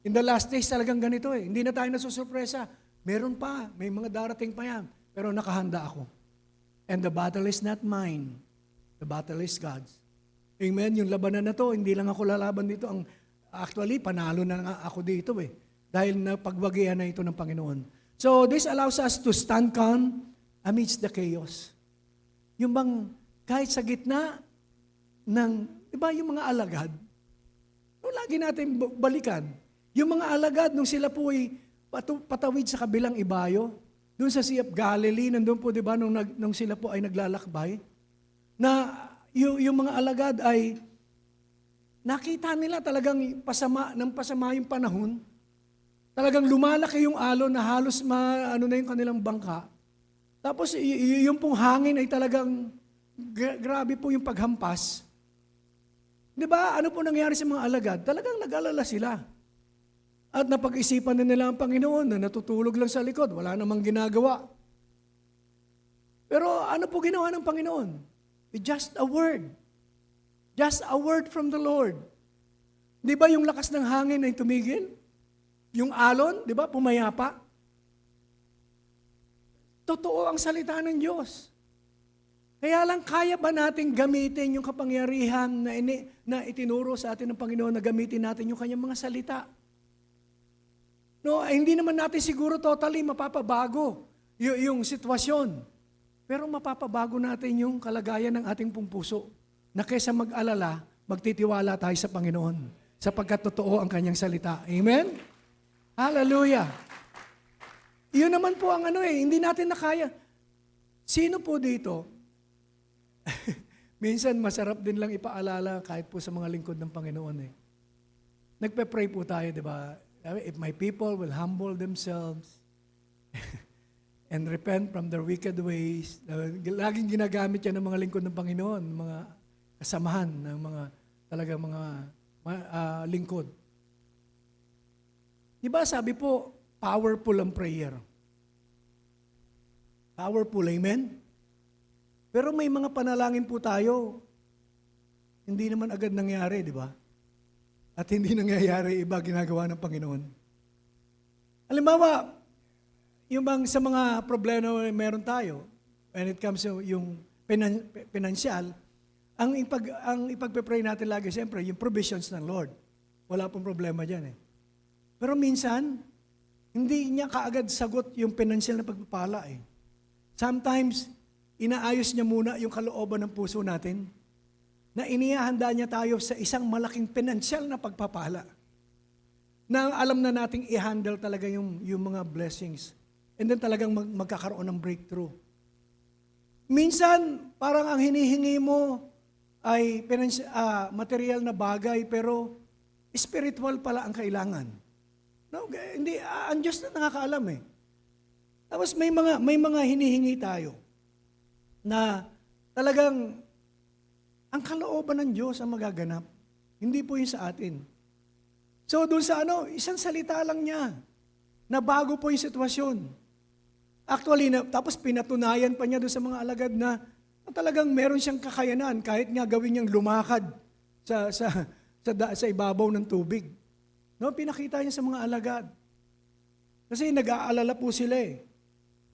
in the last days talagang ganito eh. Hindi na tayo nasusurpresa. Meron pa, may mga darating pa yan. Pero nakahanda ako. And the battle is not mine. The battle is God's. Amen? Yung labanan na to, hindi lang ako lalaban dito. Actually, panalo na nga ako dito eh. Dahil napagwagian na ito ng Panginoon. So, this allows us to stand calm amidst the chaos. Yung bang, kahit sa gitna ng, di ba yung mga alagad, lagi natin balikan. Yung mga alagad, nung sila po ay patawid sa kabilang ibayo, doon sa Sea of Galilee, nandun po, di ba, nung sila po ay naglalakbay, na yung mga alagad ay nakita nila talagang pasama yung panahon. Talagang lumalaki yung alon na halos na yung kanilang bangka. Tapos yung pong hangin ay talagang grabe po yung paghampas. Di ba, ano po nangyari sa mga alagad? Talagang nag-alala sila. At napag-isipan na nila ang Panginoon na natutulog lang sa likod, wala namang ginagawa. Pero ano po ginawa ng Panginoon? Just a word. Just a word from the Lord. Di ba yung lakas ng hangin ay tumigil? Yung alon, di ba, pumayapa? Totoo ang salita ng Diyos. Kaya lang, kaya ba natin gamitin yung kapangyarihan na itinuro sa atin ng Panginoon na gamitin natin yung kanyang mga salita? No, hindi naman natin siguro totally mapapabago yung sitwasyon. Pero mapapabago natin yung kalagayan ng ating pong puso na kaysa mag-alala, magtitiwala tayo sa Panginoon sapagkat totoo ang kanyang salita. Amen? Hallelujah! Yun naman po ang hindi natin nakaya. Sino po dito? Minsan masarap din lang ipaalala kahit po sa mga lingkod ng Panginoon eh. Nagpe-pray po tayo, di ba? If my people will humble themselves and repent from their wicked ways, laging ginagamit yan ng mga lingkod ng Panginoon, mga kasamahan ng talagang mga lingkod. Diba sabi po, powerful ang prayer. Powerful, amen? Pero may mga panalangin po tayo, hindi naman agad nangyari, di ba? At hindi nangyayari, iba ginagawa ng Panginoon. Halimbawa, yung bang sa mga problema na meron tayo, when it comes to yung financial, ang ipagpe-pray natin lagi, siyempre, yung provisions ng Lord. Wala pong problema dyan eh. Pero minsan, hindi niya kaagad sagot yung financial na pagpapala eh. Sometimes, inaayos niya muna yung kalooban ng puso natin na inihahanda niya tayo sa isang malaking pinansyal na pagpapala na alam na nating i-handle talaga yung mga blessings. And then talagang magkakaroon ng breakthrough. Minsan, parang ang hinihingi mo ay material na bagay, pero spiritual pala ang kailangan. No, hindi, ang Diyos na nakakaalam eh. Tapos may mga hinihingi tayo na talagang ang kalooban ng Diyos ang magaganap. Hindi po yun sa atin. So doon sa isang salita lang niya na bago po yung sitwasyon. Actually, tapos pinatunayan pa niya doon sa mga alagad na talagang meron siyang kakayanan kahit nga gawin niyang lumakad sa ibabaw ng tubig. No, pinakita niya sa mga alagad. Kasi nag-aalala po sila eh.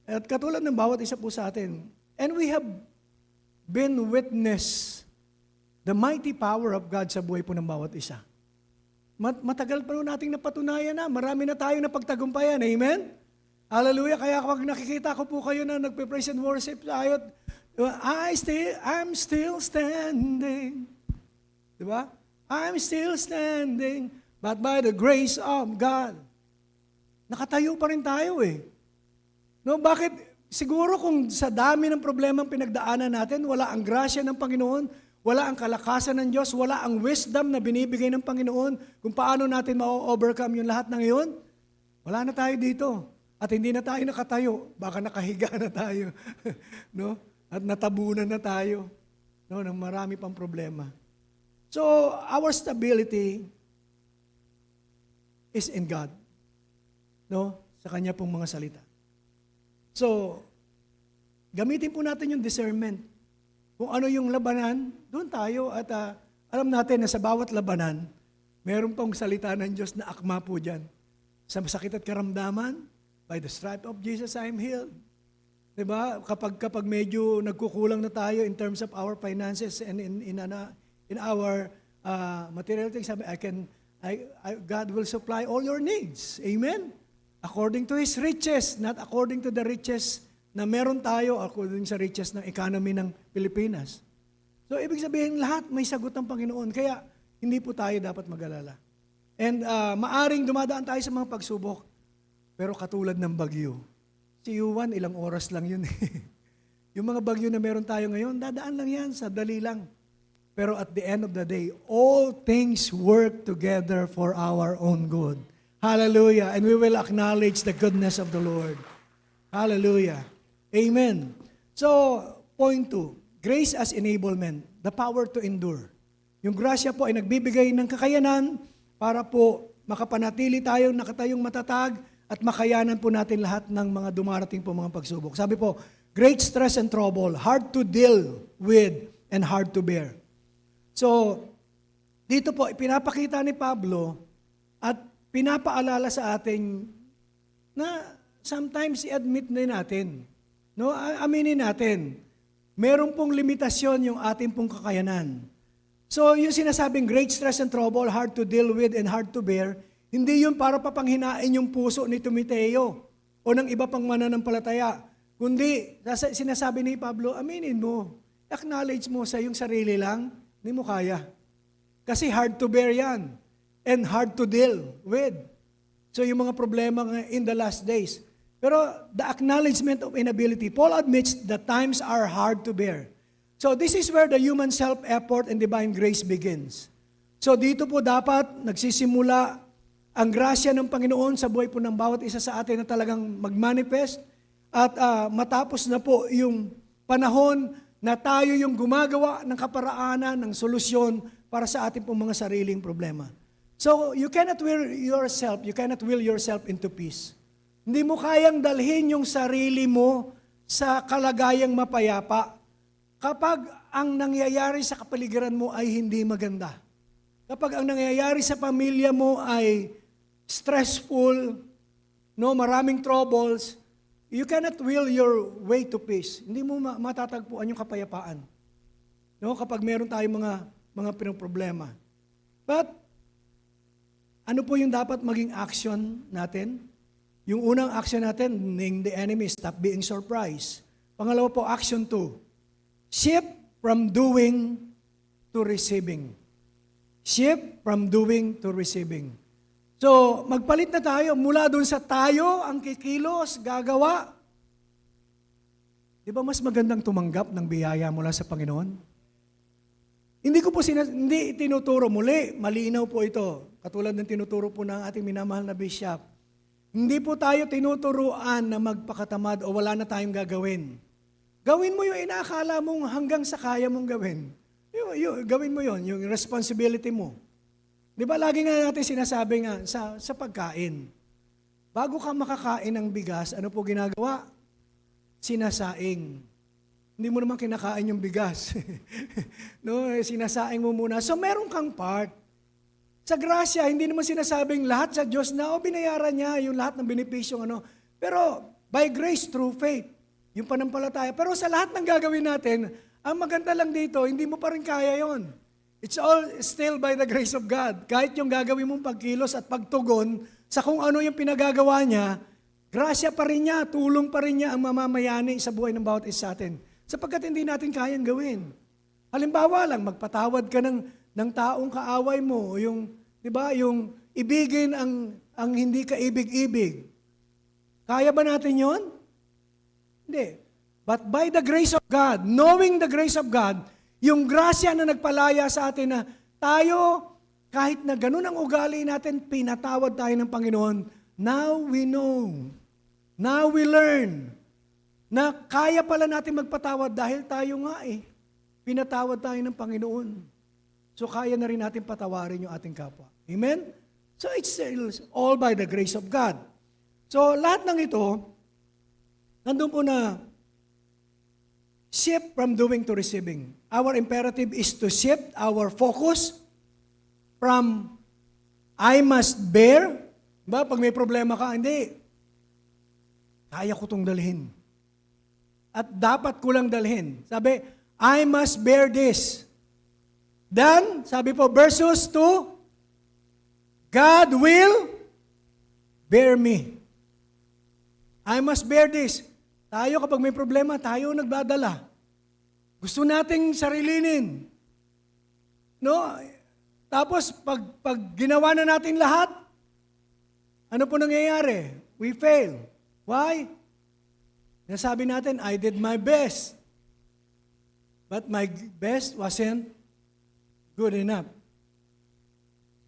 At katulad ng bawat isa po sa atin. And we have been witness the mighty power of God sa buhay po ng bawat isa. Matagal pa rin nating napatunayan na. Marami na tayong napagtagumpayan. Amen? Hallelujah. Kaya kapag nakikita ko po kayo na nagpe-praise and worship tayo, I'm still standing. Diba? I'm still standing, but by the grace of God. Nakatayo pa rin tayo eh. No, bakit? Siguro kung sa dami ng problemang pinagdaanan natin, wala ang grasya ng Panginoon, wala ang kalakasan ng Diyos, wala ang wisdom na binibigay ng Panginoon kung paano natin ma-overcome yung lahat ng iyon, wala na tayo dito. At hindi na tayo nakatayo, baka nakahiga na tayo. No? At natabunan na tayo, no, ng marami pang problema. So, our stability is in God. No? Sa Kanya pong mga salita. So, gamitin po natin yung discernment. Kung ano yung labanan, doon tayo at alam natin na sa bawat labanan, meron pong salita ng Diyos na akma po dyan. Sa masakit at karamdaman, by the stripe of Jesus I am healed. Diba? Kapag medyo nagkukulang na tayo in terms of our finances and in our material things, God will supply all your needs. Amen? According to His riches, not according to the riches na meron tayo according sa riches ng economy ng Pilipinas. So, ibig sabihin, lahat may sagot ng Panginoon. Kaya, hindi po tayo dapat mag-alala. And maaring dumadaan tayo sa mga pagsubok, pero katulad ng bagyo. Si Yuan, ilang oras lang yun. Yung mga bagyo na meron tayo ngayon, dadaan lang yan, sa dali lang. Pero at the end of the day, all things work together for our own good. Hallelujah. And we will acknowledge the goodness of the Lord. Hallelujah. Amen. So, point 2, grace as enablement, the power to endure. Yung grasya po ay nagbibigay ng kakayanan para po makapanatili tayong nakatayong matatag at makayanan po natin lahat ng mga dumarating po mga pagsubok. Sabi po, great stress and trouble, hard to deal with and hard to bear. So, dito po, pinapakita ni Pablo at pinapaalala sa atin na sometimes i-admit na natin. No, aminin natin, meron pong limitasyon yung ating pong kakayanan. So, yung sinasabing great stress and trouble, hard to deal with and hard to bear, hindi yun para papanghinain yung puso ni Timoteo o ng iba pang mananampalataya. Kundi, sinasabi ni Pablo, aminin mo, acknowledge mo sa iyong sarili lang, hindi mo kaya. Kasi hard to bear yan and hard to deal with. So, yung mga problema in the last days. Pero the acknowledgement of inability, Paul admits that times are hard to bear. So this is where the human self-effort and divine grace begins. So dito po dapat nagsisimula ang grasya ng Panginoon sa buhay po ng bawat isa sa atin na talagang mag-manifest at matapos na po yung panahon na tayo yung gumagawa ng kaparaanan, ng solusyon para sa ating pong mga sariling problema. So you cannot will yourself into peace. Hindi mo kayang dalhin yung sarili mo sa kalagayang mapayapa kapag ang nangyayari sa kapaligiran mo ay hindi maganda. Kapag ang nangyayari sa pamilya mo ay stressful, no, maraming troubles, you cannot will your way to peace. Hindi mo matatagpuan yung kapayapaan. No, kapag meron tayong mga pinoproblema. But ano po yung dapat maging action natin? Yung unang action natin, the enemy, stop being surprised. Pangalawa po, action 2. Shift from doing to receiving. Shift from doing to receiving. So, magpalit na tayo mula dun sa tayo ang kikilos, gagawa. Di ba mas magandang tumanggap ng biyaya mula sa Panginoon? Hindi ko po hindi tinuturo muli, malinaw po ito. Katulad ng tinuturo po ng ating minamahal na bishop. Hindi po tayo tinuturuan na magpakatamad o wala na tayong gagawin. Gawin mo yung inaakala mong hanggang sa kaya mong gawin. Gawin mo yon, yung responsibility mo. Di ba lagi nga natin sinasabi nga sa pagkain. Bago ka makakain ng bigas, ano po ginagawa? Sinasaing. Hindi mo naman kinakain yung bigas. No, sinasaing mo muna. So meron kang part. Sa grasya, hindi naman sinasabing lahat sa Diyos na binayaran niya yung lahat ng benepisyong ano. Pero by grace, through faith, yung panampalataya. Pero sa lahat ng gagawin natin, ang maganda lang dito, hindi mo pa rin kaya yon. It's all still by the grace of God. Kahit yung gagawin mong pagkilos at pagtugon sa kung ano yung pinagagawa niya, grasya pa rin niya, tulong pa rin niya ang mamamayani sa buhay ng bawat isa sa atin. Sapagkat hindi natin kayang gawin. Halimbawa lang, magpatawad ka ng taong kaaway mo, yung, di ba, yung ibigin ang hindi ka ibig-ibig. Kaya ba natin yon? Hindi. But by the grace of God, knowing the grace of God, yung grasya na nagpalaya sa atin na tayo, kahit na ganun ang ugali natin, pinatawad tayo ng Panginoon. Now we know. Now we learn na kaya pala natin magpatawad dahil tayo nga pinatawad tayo ng Panginoon. So kaya na rin natin patawarin yung ating kapwa. Amen? So it's all by the grace of God. So lahat ng ito, nandun po na shift from doing to receiving. Our imperative is to shift our focus from I must bear. Ba, pag may problema ka, hindi. Kaya ko itong dalhin. At dapat ko lang dalhin. Sabi, I must bear this. Then, sabi po, versus 2, God will bear me. I must bear this. Tayo kapag may problema, tayo nagdadala. Gusto nating sarilinin. No? Tapos, pag ginawa na natin lahat, ano po nangyayari? We fail. Why? Nasabi natin, I did my best. But my best wasn't good enough.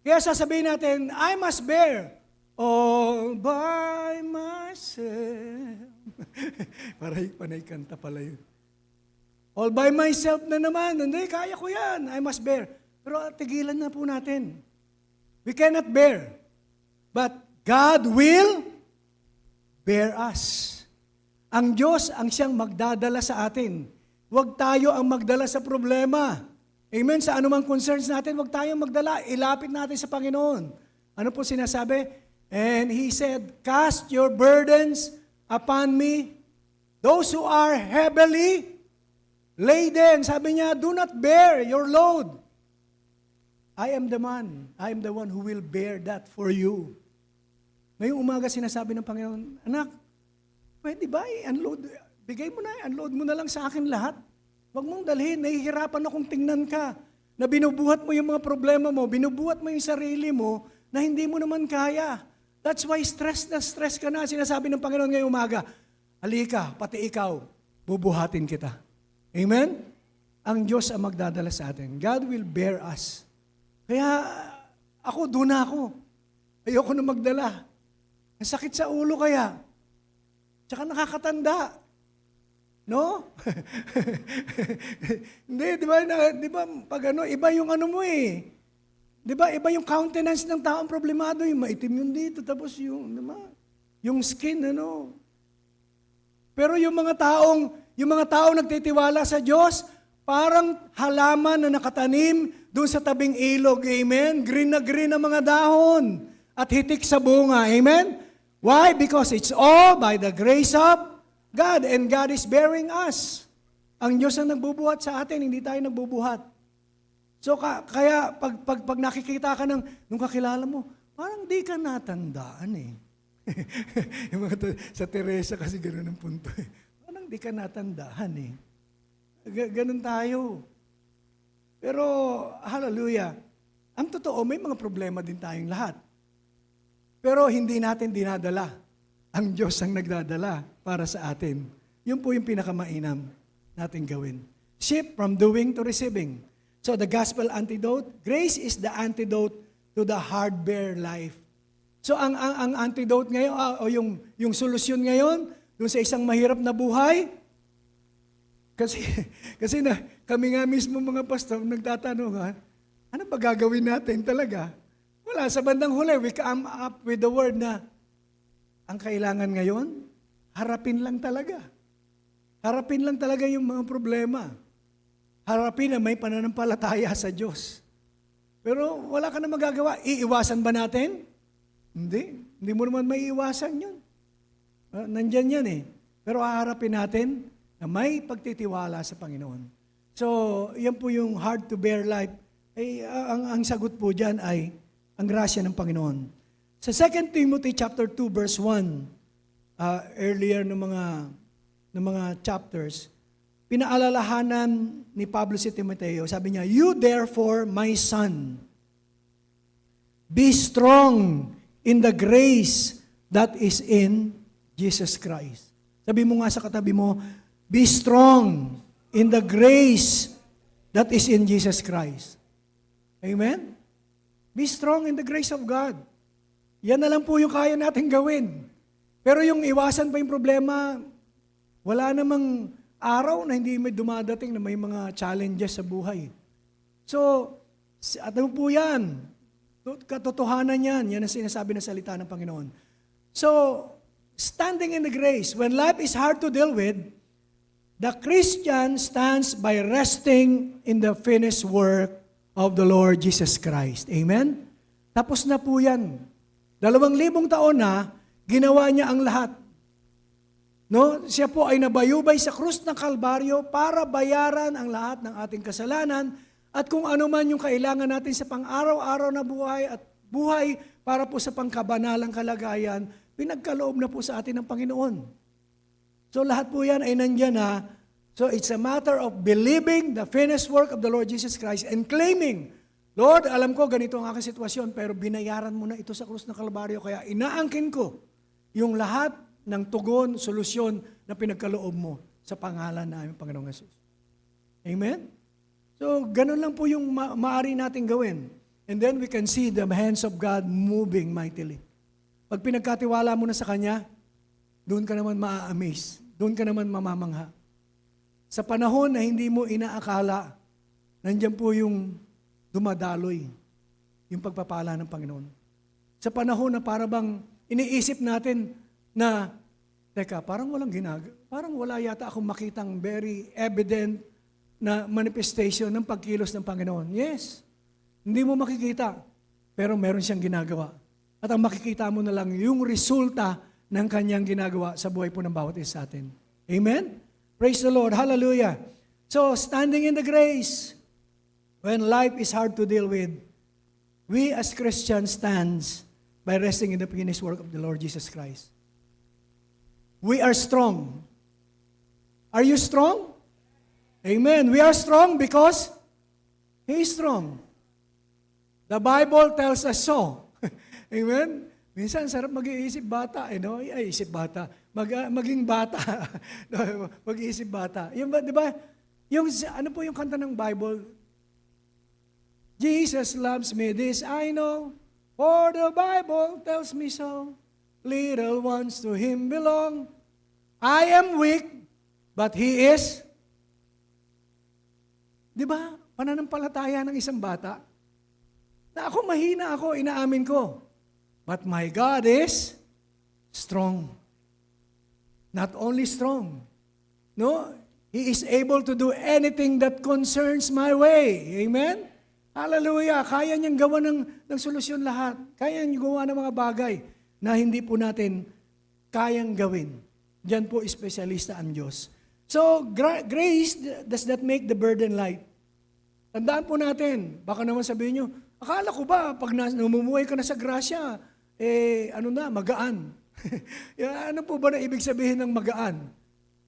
Kaya sasabihin natin, I must bear all by myself. Panay kanta pala yun. All by myself na naman. Hindi, kaya ko yan. I must bear. Pero tigilan na po natin. We cannot bear. But God will bear us. Ang Diyos ang siyang magdadala sa atin. Huwag tayo ang magdala sa problema. Amen? Sa anumang concerns natin, huwag tayong magdala. Ilapit natin sa Panginoon. Ano po sinasabi? And He said, cast your burdens upon me. Those who are heavily laden. Sabi niya, do not bear your load. I am the man. I am the one who will bear that for you. Ngayong umaga sinasabi ng Panginoon, anak, pwede ba i-unload? Bigay mo na, unload mo na lang sa akin lahat. Huwag mong dalhin, nahihirapan akong tingnan ka, na binubuhat mo yung mga problema mo, binubuhat mo yung sarili mo, na hindi mo naman kaya. That's why stress ka na. Sinasabi ng Panginoon ngayong umaga, halika, pati ikaw, bubuhatin kita. Amen? Ang Diyos ang magdadala sa atin. God will bear us. Kaya ako, doon na ako. Ayoko na magdala. Ang sakit sa ulo kaya. Tsaka nakakatanda. No? Hindi, di ba, pag ano, iba yung ano mo eh. Di ba, iba yung countenance ng taong problemado, yung maitim yung dito, tapos yung, di ba, yung skin, ano. Pero yung mga taong nagtitiwala sa Diyos, parang halaman na nakatanim doon sa tabing ilog, amen? Green na green ang mga dahon at hitik sa bunga, amen? Why? Because it's all by the grace of God, and God is bearing us. Ang Diyos ang nagbubuhat sa atin, hindi tayo nagbubuhat. So kaya pag nakikita ka nung kakilala mo, parang di ka natandaan eh. Yung mga sa Teresa kasi gano'n ang punto eh. Parang di ka natandaan eh. Ganun tayo. Pero, hallelujah, ang totoo, may mga problema din tayong lahat. Pero hindi natin dinadala. Ang Diyos ang nagdadala para sa atin. Yun po yung pinakamainam natin gawin. Shift from doing to receiving. So the gospel antidote, grace is the antidote to the hard bare life. So ang antidote ngayon, o yung solusyon ngayon, doon sa isang mahirap na buhay, kasi na, kami nga mismo mga pastor, nagtatanong, ano ba gagawin natin talaga? Wala, sa bandang huli, we come up with the word na, ang kailangan ngayon, harapin lang talaga. Harapin lang talaga yung mga problema. Harapin na may pananampalataya sa Diyos. Pero wala ka na magagawa. Iiwasan ba natin? Hindi. Hindi mo naman maiiwasan yun. Nandyan yan eh. Pero haharapin natin na may pagtitiwala sa Panginoon. So, yan po yung hard to bear life. Ang sagot po dyan ay ang grasya ng Panginoon. Sa 2 Timothy chapter 2 verse 1, earlier ng mga chapters, pinaalalahanan ni Pablo si Timoteo, sabi niya, "You therefore, my son, be strong in the grace that is in Jesus Christ." Sabi mo nga sa katabi mo, be strong in the grace that is in Jesus Christ. Amen? Be strong in the grace of God. Yan na lang po yung kaya natin gawin. Pero yung iwasan pa yung problema, wala namang araw na hindi may dumadating na may mga challenges sa buhay. So, ano po yan? Katotohanan yan. Yan ang sinasabi ng salita ng Panginoon. So, standing in the grace, when life is hard to deal with, the Christian stands by resting in the finished work of the Lord Jesus Christ. Amen? Tapos na po yan. 2,000 taon na, ginawa niya ang lahat. No? Siya po ay nabayubay sa krus ng Kalbaryo para bayaran ang lahat ng ating kasalanan at kung ano man yung kailangan natin sa pang-araw-araw na buhay at buhay para po sa pangkabanalang kalagayan, pinagkaloob na po sa atin ng Panginoon. So lahat po yan ay nandyan na. So it's a matter of believing the finished work of the Lord Jesus Christ and claiming, Lord, alam ko ganito ang aking sitwasyon, pero binayaran mo na ito sa krus ng Kalbaryo, kaya inaangkin ko yung lahat ng tugon, solusyon na pinagkaloob mo sa pangalan na aming Panginoong Jesus. Amen? So, ganun lang po yung maaari natin gawin. And then we can see the hands of God moving mightily. Pag pinagkatiwala mo na sa Kanya, doon ka naman maa-amaze. Doon ka naman mamamangha. Sa panahon na hindi mo inaakala, nandiyan po yung dumadaloy, yung pagpapala ng Panginoon. Sa panahon na parang iniisip natin na, teka, parang wala yata akong makitang very evident na manifestation ng pagkilos ng Panginoon. Yes, hindi mo makikita, pero meron siyang ginagawa. At ang makikita mo na lang yung resulta ng kanyang ginagawa sa buhay po ng bawat isa sa atin. Amen? Praise the Lord. Hallelujah. So, standing in the grace, when life is hard to deal with, we as Christians stands by resting in the finished work of the Lord Jesus Christ. We are strong. Are you strong? Amen. We are strong because He is strong. The Bible tells us so. Amen? Minsan, sarap mag-iisip bata. Isip bata. Maging bata. Mag-iisip bata. Yung, di ba? Yung, ano po yung kanta ng Bible? Jesus loves me, this I know, for the Bible tells me so. Little ones to Him belong. I am weak, but He is. Di ba? Pananampalataya ng isang bata. Na ako mahina ako, inaamin ko. But my God is strong. Not only strong. No? He is able to do anything that concerns my way. Amen? Hallelujah. Kaya niyang gawa ng solusyon lahat. Kaya niyang gawa ng mga bagay na hindi po natin kayang gawin. Diyan po espesyalista ang Diyos. So, grace does not make the burden light. Tandaan po natin, baka naman sabihin nyo, akala ko ba, pag namumuhay ka na sa grasya, magaan. Ano po ba na ibig sabihin ng magaan?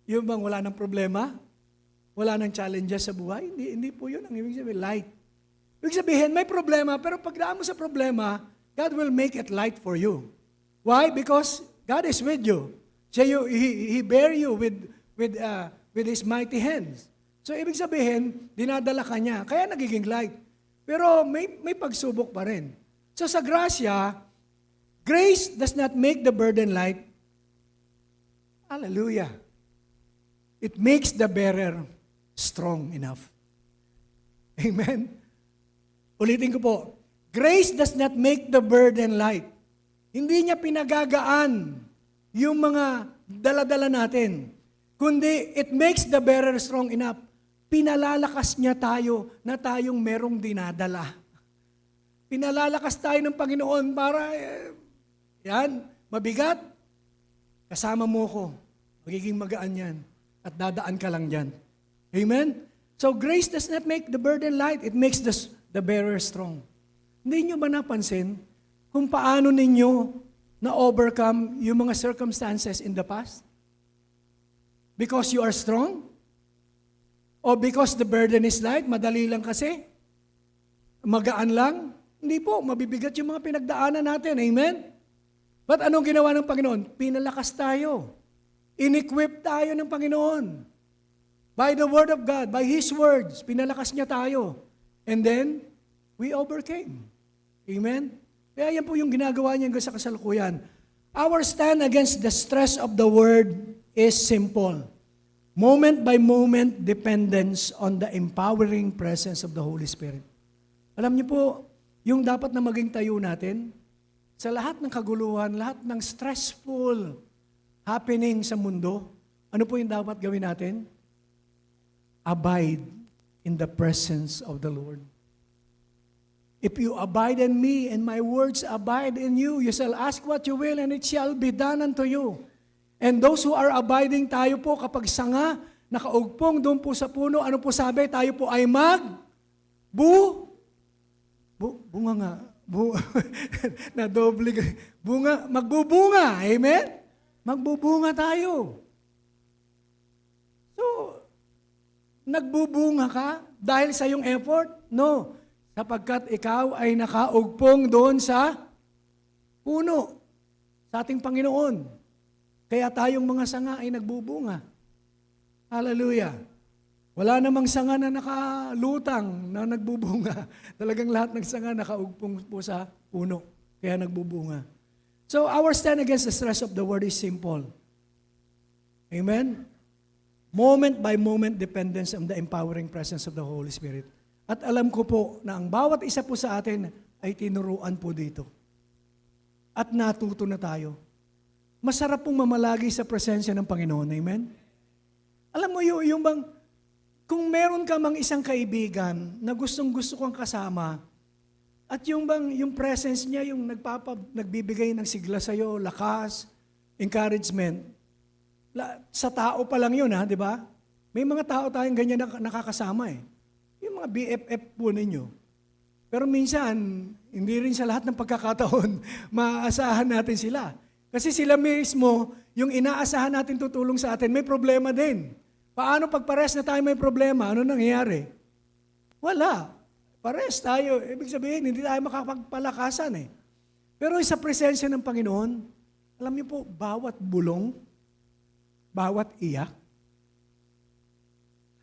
Yung bang wala ng problema? Wala ng challenges sa buhay? Hindi po yun ang ibig sabihin, light. Ibig sabihin, may problema, pero pagdaan mo sa problema, God will make it light for you. Why? Because God is with you. So He bear you with His mighty hands. So ibig sabihin, dinadala ka niya, kaya nagiging light. Pero may pagsubok pa rin. So sa grasya, Grace does not make the burden light. Hallelujah. It makes the bearer strong enough. Amen? Ulitin ko po. Grace does not make the burden light. Hindi niya pinagagaan yung mga dala-dala natin. Kundi it makes the bearer strong enough. Pinalalakas niya tayo na tayong merong dinadala. Pinalalakas tayo ng Panginoon para, yan, mabigat. Kasama mo ko. Magiging magaan yan. At dadaan ka lang dyan. Amen? So grace does not make the burden light. It makes the bearer strong. Hindi nyo ba napansin kung paano ninyo na-overcome yung mga circumstances in the past? Because you are strong? O because the burden is light? Madali lang kasi? Magaan lang? Hindi po, mabibigat yung mga pinagdaanan natin. Amen? But anong ginawa ng Panginoon? Pinalakas tayo. In-equip tayo ng Panginoon. By the Word of God, by His words, pinalakas niya tayo. And then, we overcame. Amen? Kaya yan po yung ginagawa niya sa kasalukuyan. Our stand against the stress of the Word is simple. Moment by moment dependence on the empowering presence of the Holy Spirit. Alam niyo po, yung dapat na maging tayo natin, sa lahat ng kaguluhan, lahat ng stressful happening sa mundo, ano po yung dapat gawin natin? Abide in the presence of the Lord. If you abide in me and my words abide in you, you shall ask what you will and it shall be done unto you. And those who are abiding, tayo po kapag sanga, nakaugpong doon po sa puno, ano po sabi? Tayo po ay bunga nga. Nadoble. Magbubunga. Amen? Magbubunga tayo. So, nagbubunga ka dahil sa iyong effort? No. Sapagkat ikaw ay nakaugpong doon sa puno, sa ating Panginoon. Kaya tayong mga sanga ay nagbubunga. Hallelujah. Wala namang sanga na nakalutang na nagbubunga. Talagang lahat ng sanga nakaugpong po sa puno. Kaya nagbubunga. So our stand against the stress of the word is simple. Amen? Moment by moment dependence on the empowering presence of the Holy Spirit. At alam ko po na ang bawat isa po sa atin ay tinuruan po dito. At natuto na tayo. Masarap pong mamalagi sa presensya ng Panginoon. Amen? Alam mo yung bang, kung meron ka mang isang kaibigan na gustong-gusto kang kasama, at yung presence niya, yung nagbibigay ng sigla sa'yo, lakas, encouragement, sa tao pa lang yun, ha, di ba? May mga tao tayong ganyan na nakakasama eh. Yung mga BFF po ninyo. Pero minsan, hindi rin sa lahat ng pagkakataon, maaasahan natin sila. Kasi sila mismo, yung inaasahan natin tutulong sa atin, may problema din. Paano pag pares na tayo may problema? Ano nangyayari? Wala. Pares tayo. Ibig sabihin, hindi tayo makapagpalakasan eh. Pero sa presensya ng Panginoon, alam niyo po, bawat bulong, bawat iyak,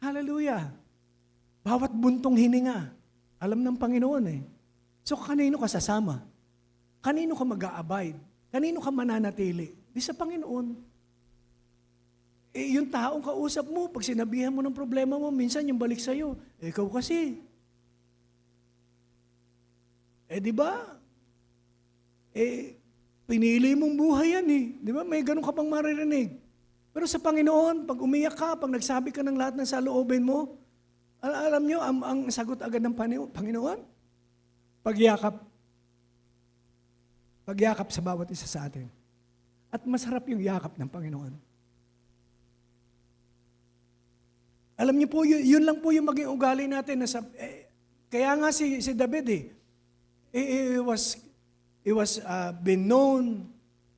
hallelujah, bawat buntong hininga, alam ng Panginoon eh. So kanino ka sasama? Kanino ka mag-a-abide? Kanino ka mananatili? Di sa Panginoon. Eh, yung taong kausap mo, pag sinabihan mo ng problema mo, minsan yung balik sa'yo, ikaw kasi. Eh, di ba? Eh, pinili mong buhay yan eh. Di ba? May ganun ka pang maririnig. Pero sa Panginoon, pag umiyak ka, pag nagsabi ka ng lahat ng saloobin mo, alam nyo, ang sagot agad ng Panginoon, pagyakap. Pagyakap sa bawat isa sa atin. At masarap yung yakap ng Panginoon. Alam niyo po, yun lang po yung maging ugali natin. Kaya nga si David he was been known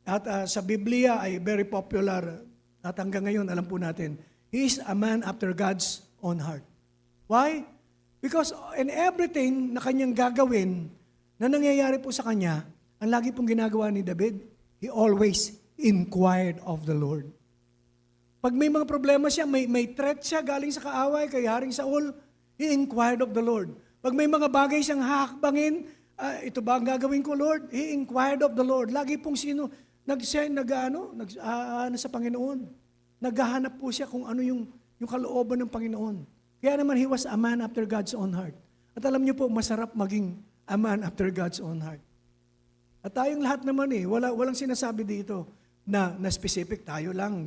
at sa Biblia ay very popular at hanggang ngayon alam po natin, he is a man after God's own heart. Why? Because in everything na kanyang gagawin na nangyayari po sa kanya, ang lagi pong ginagawa ni David, he always inquired of the Lord. Pag may mga problema siya, may threat siya galing sa kaaway kay Haring Saul, he inquired of the Lord. Pag may mga bagay siyang hahakbangin ito ba ang gagawin ko, Lord? He inquired of the Lord. Lagi pong sa Panginoon. Naghahanap po siya kung ano yung kalooban ng Panginoon. Kaya naman, he was a man after God's own heart. At alam niyo po, masarap maging a man after God's own heart. At tayong lahat naman walang sinasabi dito na specific, tayo lang,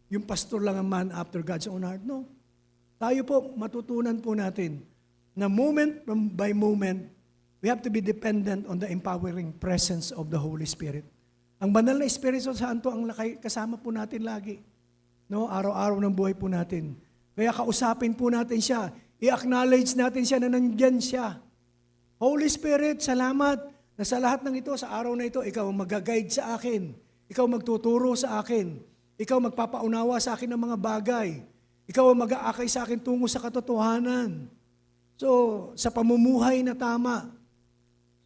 yung pastor lang ang man after God's own heart. No. Tayo po, matutunan po natin na moment by moment, we have to be dependent on the empowering presence of the Holy Spirit. Ang banal na Espiritu Santo ang kasama po natin lagi. No, araw-araw ng buhay po natin. Kaya kausapin po natin siya. I-acknowledge natin siya na nandyan siya. Holy Spirit, salamat na sa lahat ng ito, sa araw na ito, ikaw ang mag-guide sa akin. Ikaw magtuturo sa akin. Ikaw magpapaunawa sa akin ng mga bagay. Ikaw ang mag-aakay sa akin tungo sa katotohanan. So, sa pamumuhay na tama.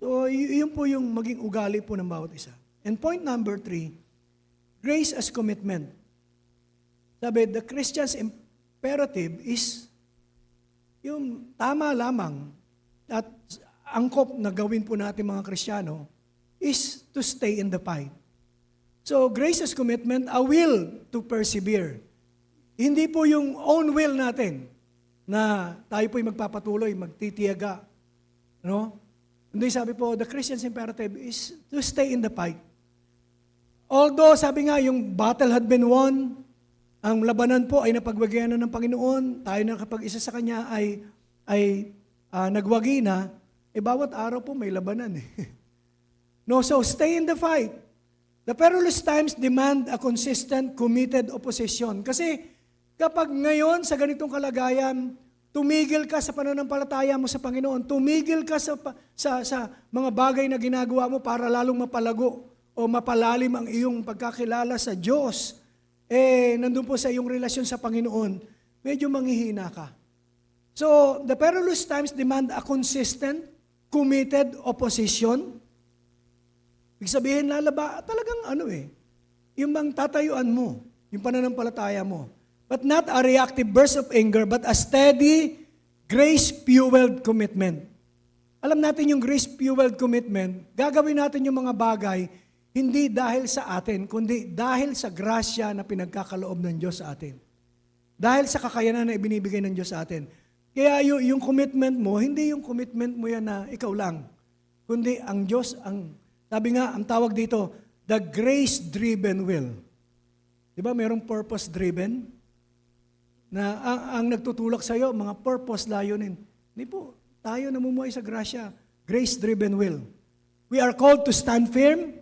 So, yun po yung maging ugali po ng bawat isa. And point number 3, grace as commitment. Sabi, the Christian's imperative is yung tama lamang at angkop na gawin po natin mga Kristiyano is to stay in the fight. So, grace as commitment, a will to persevere. Hindi po yung own will natin na tayo po'y magpapatuloy, magtitiyaga. No? Hindi, sabi po, the Christian's imperative is to stay in the fight. Although, sabi nga, yung battle had been won, ang labanan po ay napagbagyan na ng Panginoon, tayo na kapag isa sa Kanya ay nagwagi na, bawat araw po may labanan. No, so stay in the fight. The perilous times demand a consistent, committed opposition. Kasi kapag ngayon sa ganitong kalagayan, tumigil ka sa pananampalataya mo sa Panginoon, tumigil ka sa mga bagay na ginagawa mo para lalong mapalago o mapalalim ang iyong pagkakilala sa Diyos, nandun po sa iyong relasyon sa Panginoon, medyo manghihina ka. So, the perilous times demand a consistent, committed opposition. Ibig sabihin, talagang yung bang tatayuan mo, yung pananampalataya mo. But not a reactive burst of anger, but a steady, grace-fueled commitment. Alam natin yung grace-fueled commitment, gagawin natin yung mga bagay, hindi dahil sa atin, kundi dahil sa grasya na pinagkakaloob ng Diyos sa atin. Dahil sa kakayanan na ibinibigay ng Diyos sa atin. Kaya yung commitment mo, hindi yung commitment mo yan na ikaw lang, kundi ang Diyos, sabi nga, ang tawag dito, the grace-driven will. Diba, mayroong purpose-driven? Na ang nagtutulak sa iyo, mga purpose, layunin. Hindi po, tayo namumuhay sa grasya, grace-driven will. We are called to stand firm,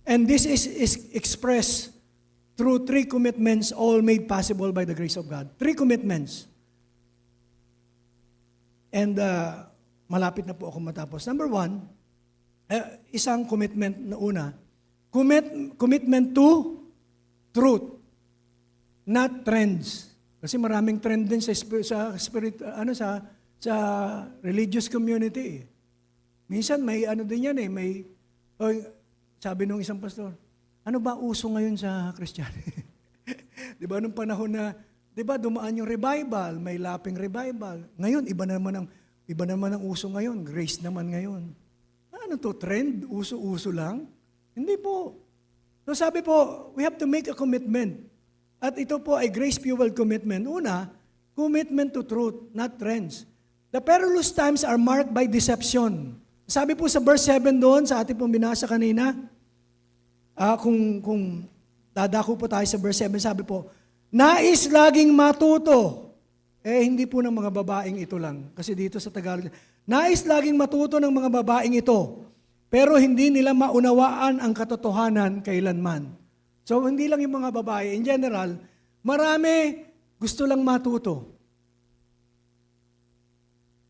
and this is expressed through 3 commitments, all made possible by the grace of God. 3 commitments. And malapit na po ako matapos. Number 1, isang commitment na una, commitment to truth, not trends. Kasi maraming trend din sa religious community. Minsan may din yan sabi nung isang pastor, ano ba uso ngayon sa Christianity? Di ba nung panahon na, di ba dumaan yung revival, may laping revival. Ngayon, iba naman ang uso ngayon, grace naman ngayon. Ano to, trend? Uso-uso lang? Hindi po. So sabi po, we have to make a commitment. At ito po ay grace-fueled commitment. Una, commitment to truth, not trends. The perilous times are marked by deception. Sabi po sa verse 7 doon, sa ating pong binasa kanina, kung dadako po tayo sa verse 7, sabi po, nais laging matuto. Hindi po ng mga babaeng ito lang. Kasi dito sa Tagalog, nais laging matuto ng mga babaeng ito, pero hindi nila maunawaan ang katotohanan kailanman. So, hindi lang yung mga babae. In general, marami gusto lang matuto.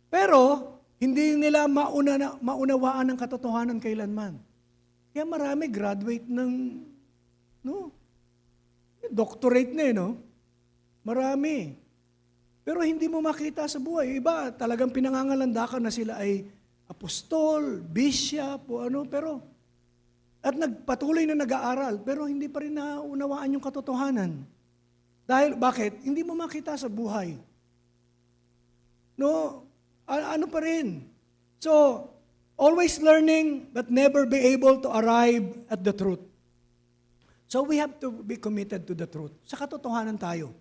Pero, hindi nila maunawaan ang katotohanan kailanman. Kaya marami graduate ng, doctorate na Marami. Pero hindi mo makita sa buhay. Iba, talagang pinangangalandakan na sila ay apostol, bishop, pero at nagpatuloy na nag-aaral, pero hindi pa rin naunawaan yung katotohanan. Dahil, bakit? Hindi mo makita sa buhay. Ano pa rin? So, always learning but never be able to arrive at the truth. So we have to be committed to the truth. Sa katotohanan tayo.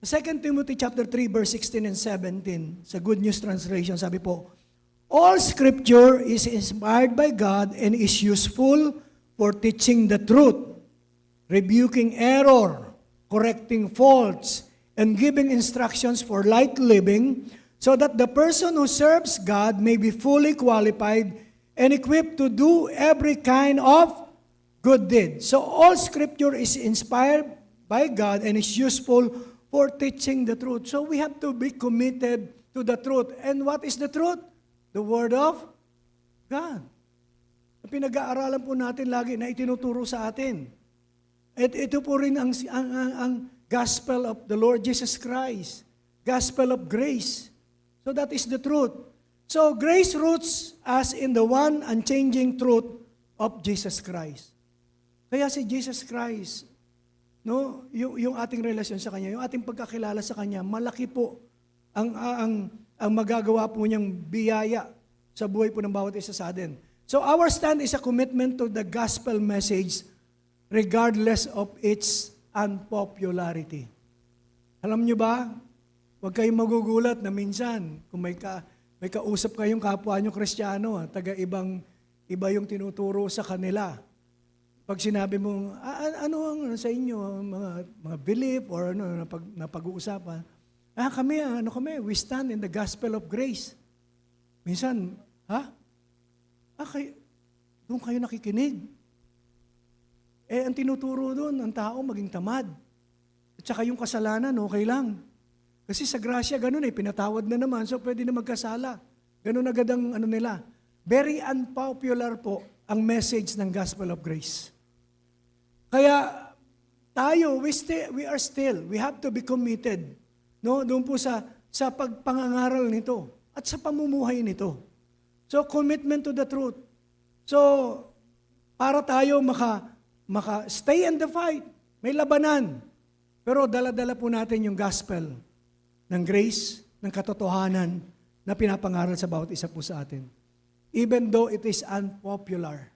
2 Timothy chapter 3 verse 16 and 17 sa Good News Translation sabi po, all scripture is inspired by God and is useful for teaching the truth, rebuking error, correcting faults, and giving instructions for right living, so that the person who serves God may be fully qualified and equipped to do every kind of good deed. So all scripture is inspired by God and is useful for teaching the truth. So we have to be committed to the truth. And what is the truth? The Word of God. Pinag-aaralan po natin lagi na itinuturo sa atin. At ito po rin ang gospel of the Lord Jesus Christ. Gospel of grace. So that is the truth. So grace roots us in the one unchanging truth of Jesus Christ. Kaya si Jesus Christ, no, yung ating relasyon sa Kanya, yung ating pagkakilala sa Kanya, malaki po ang magagawa po niyang biyaya sa buhay po ng bawat isa sa atin. So our stand is a commitment to the gospel message regardless of its unpopularity. Alam niyo ba, huwag kayong magugulat na minsan kung may kausap kayong kapwa nyo Kristiyano, iba yung tinuturo sa kanila. Pag sinabi mo, ano ang sa inyo, mga belief or na pag-uusapan, kami, we stand in the gospel of grace. Minsan, doon kayo nakikinig. Ang tinuturo doon, ang tao maging tamad. At saka yung kasalanan, okay lang. Kasi sa grasya, ganun pinatawad na naman, so pwede na magkasala. Ganun agad ang nila. Very unpopular po ang message ng gospel of grace. Kaya tayo, we have to be committed, no? Doon po sa pagpangangaral nito at sa pamumuhay nito. So commitment to the truth. So para tayo maka stay in the fight, may labanan. Pero dala-dala po natin yung gospel ng grace, ng katotohanan na pinapangaral sa bawat isa po sa atin. Even though it is unpopular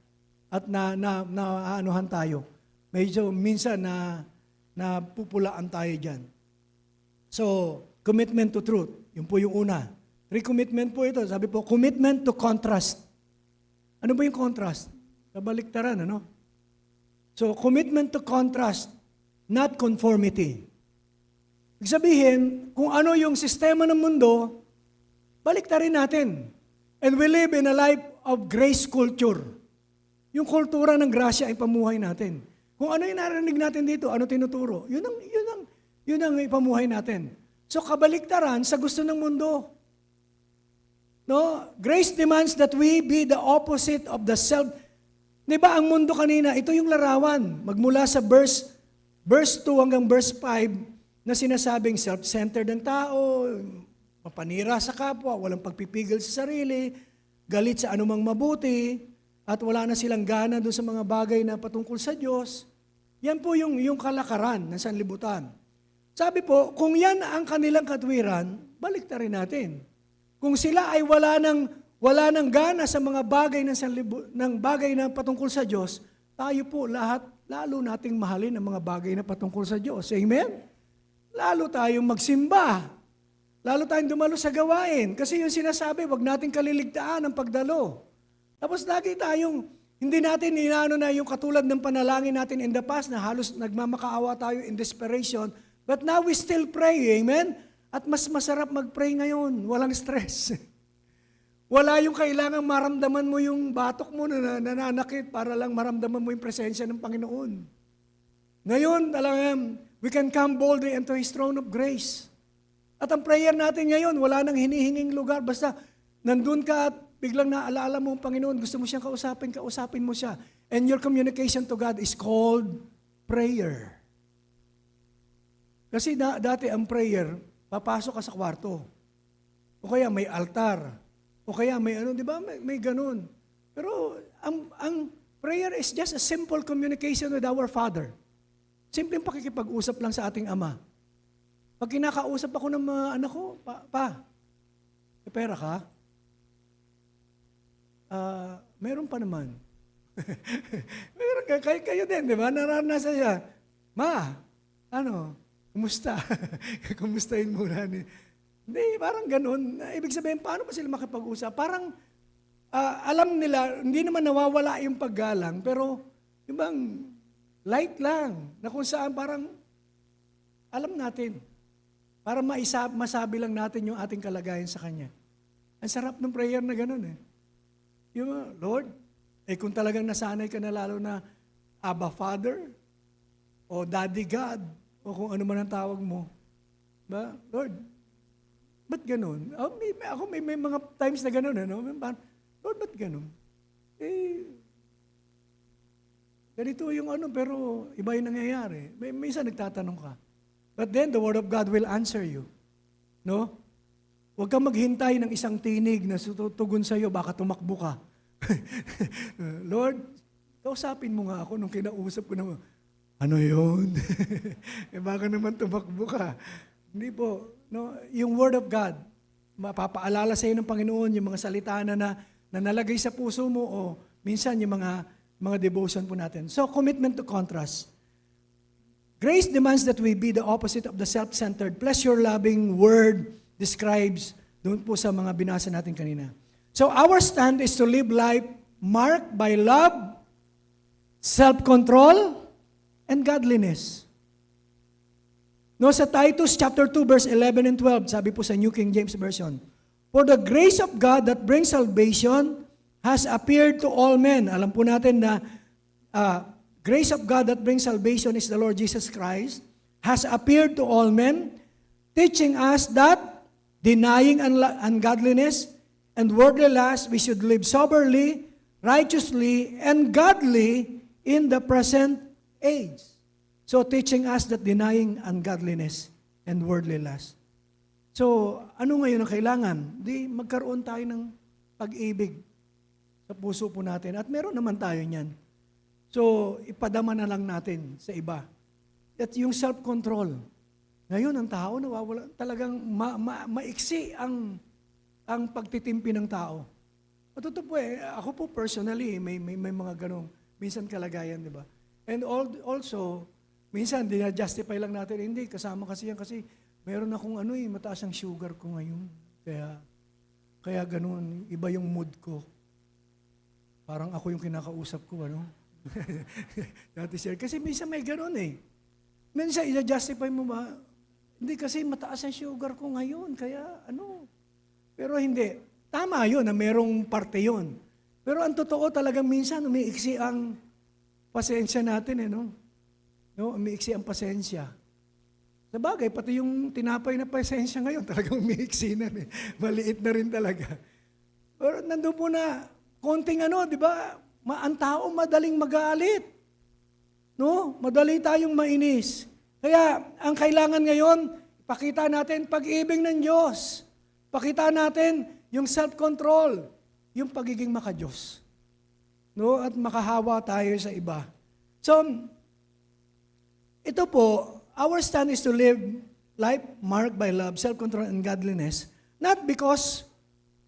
at naanuhan tayo, medyo minsan napupulaan tayo dyan. So, commitment to truth, yun po yung una. Recommitment po ito, sabi po, commitment to contrast. Ano ba yung contrast? Kabaliktaran, ano? So, commitment to contrast, not conformity. Ibig sabihin, kung ano yung sistema ng mundo, baliktarin natin. And we live in a life of grace culture. Yung kultura ng grasya ay pamuhay natin. Kung ano yung narinig natin dito, ano tinuturo, yun ang ipamuhay natin. So kabaliktaran sa gusto ng mundo. No? Grace demands that we be the opposite of the self. Di ba ang mundo kanina, ito yung larawan. Magmula sa verse 2 hanggang verse 5 na sinasabing self-centered ang tao, mapanira sa kapwa, walang pagpipigil sa sarili, galit sa anumang mabuti, at wala na silang gana doon sa mga bagay na patungkol sa Diyos. Yan po yung kalakaran ng sanlibutan. Sabi po, kung yan ang kanilang katwiran, baliktarin natin. Kung sila ay wala nang gana sa mga bagay ng bagay na patungkol sa Diyos, tayo po lahat, lalo nating mahalin ang mga bagay na patungkol sa Diyos. Amen? Lalo tayong magsimba. Lalo tayong dumalo sa gawain. Kasi yung sinasabi, wag nating kaliligtaan ang pagdalo. Tapos lagi tayong, hindi natin inaano na yung katulad ng panalangin natin in the past na halos nagmamakaawa tayo in desperation. But now we still pray, amen? At mas masarap mag-pray ngayon, walang stress. Wala yung kailangang maramdaman mo yung batok mo na nananakit para lang maramdaman mo yung presensya ng Panginoon. Ngayon, talagang, we can come boldly into His throne of grace. At ang prayer natin ngayon, wala nang hinihinging lugar. Basta nandun ka at biglang naalaala mo ang Panginoon, gusto mo siyang kausapin mo siya. And your communication to God is called prayer. Kasi dati ang prayer, papasok ka sa kwarto. O kaya may altar. O kaya may di ba? May ganun. Pero ang prayer is just a simple communication with our Father. Simpleng pakikipag-usap lang sa ating Ama. Pag kinakausap ako ng mga anak ko, pa, may pera ka? meron pa naman. Meron kayo din, di ba? Naranasan siya. Ma, kumusta? Kumustahin muna. Hindi, parang ganun. Ibig sabihin, paano ba sila makipag-usap? Parang, alam nila, hindi naman nawawala yung paggalang, pero yung bang light lang, na kung saan parang alam natin, para masabi lang natin yung ating kalagayan sa Kanya. Ang sarap ng prayer na ganun eh. Yung, Lord, kung talagang nasanay ka na lalo na Abba Father, o Daddy God, o kung ano man ang tawag mo, ba? Lord, ba't ganun? Ako may mga times na ganun, Lord, ba't ganun? Ganito yung pero iba yung nangyayari. Minsan nagtatanong ka. But then, the Word of God will answer you. No? Huwag kang maghintay ng isang tinig na tutugon sa'yo, baka tumakbo ka. Lord, kausapin mo nga ako nung kinausap ko naman. Ano yun? Baka naman tumakbo ka. Hindi po. No? Yung Word of God, mapapaalala sa'yo ng Panginoon yung mga salita na nalagay sa puso mo o minsan yung mga devotion po natin. So, commitment to contrast. Grace demands that we be the opposite of the self-centered, pleasure-loving word describes doon po sa mga binasa natin kanina. So, our stand is to live life marked by love, self-control, and godliness. No, sa Titus chapter 2, verse 11 and 12, sabi po sa New King James Version, for the grace of God that brings salvation has appeared to all men. Alam po natin na grace of God that brings salvation is the Lord Jesus Christ, has appeared to all men, teaching us that, denying ungodliness and worldly lust, we should live soberly, righteously, and godly in the present age. So, teaching us that denying ungodliness and worldly lust. So, ano ngayon ang kailangan? Magkaroon tayo ng pag-ibig sa puso po natin. At meron naman tayo niyan. So, ipadama na lang natin sa iba. At yung self-control. Ngayon, ang tao nawawala. Talagang maiksi ang pagtitimpi ng tao. Totoo po ako po personally, may mga ganong, minsan kalagayan, di ba? And also, minsan, dinajustify lang natin, hindi, kasama kasi yan, kasi meron akong mataas ang sugar ko ngayon. Kaya ganun, iba yung mood ko. Parang ako yung kinakausap ko, Dati share. Kasi minsan may ganun Minsan, i-justify mo ba? Hindi kasi mataas ang sugar ko ngayon, kaya Pero hindi. Tama yun na merong parte yun. Pero ang totoo talagang minsan, umiiksi ang pasensya natin, umiiksi ang pasensya. Sa bagay, pati yung tinapay na pasensya ngayon, talagang umiiksi na. Maliit na rin talaga. Pero nandun po na, konting di ba? Ang tao madaling magalit. No? Madali tayong mainis. Kaya, ang kailangan ngayon, pakita natin pag-ibig ng Diyos. Pakita natin yung self-control, yung pagiging maka-Diyos. No? At makahawa tayo sa iba. So, ito po, our stand is to live life marked by love, self-control, and godliness. Not because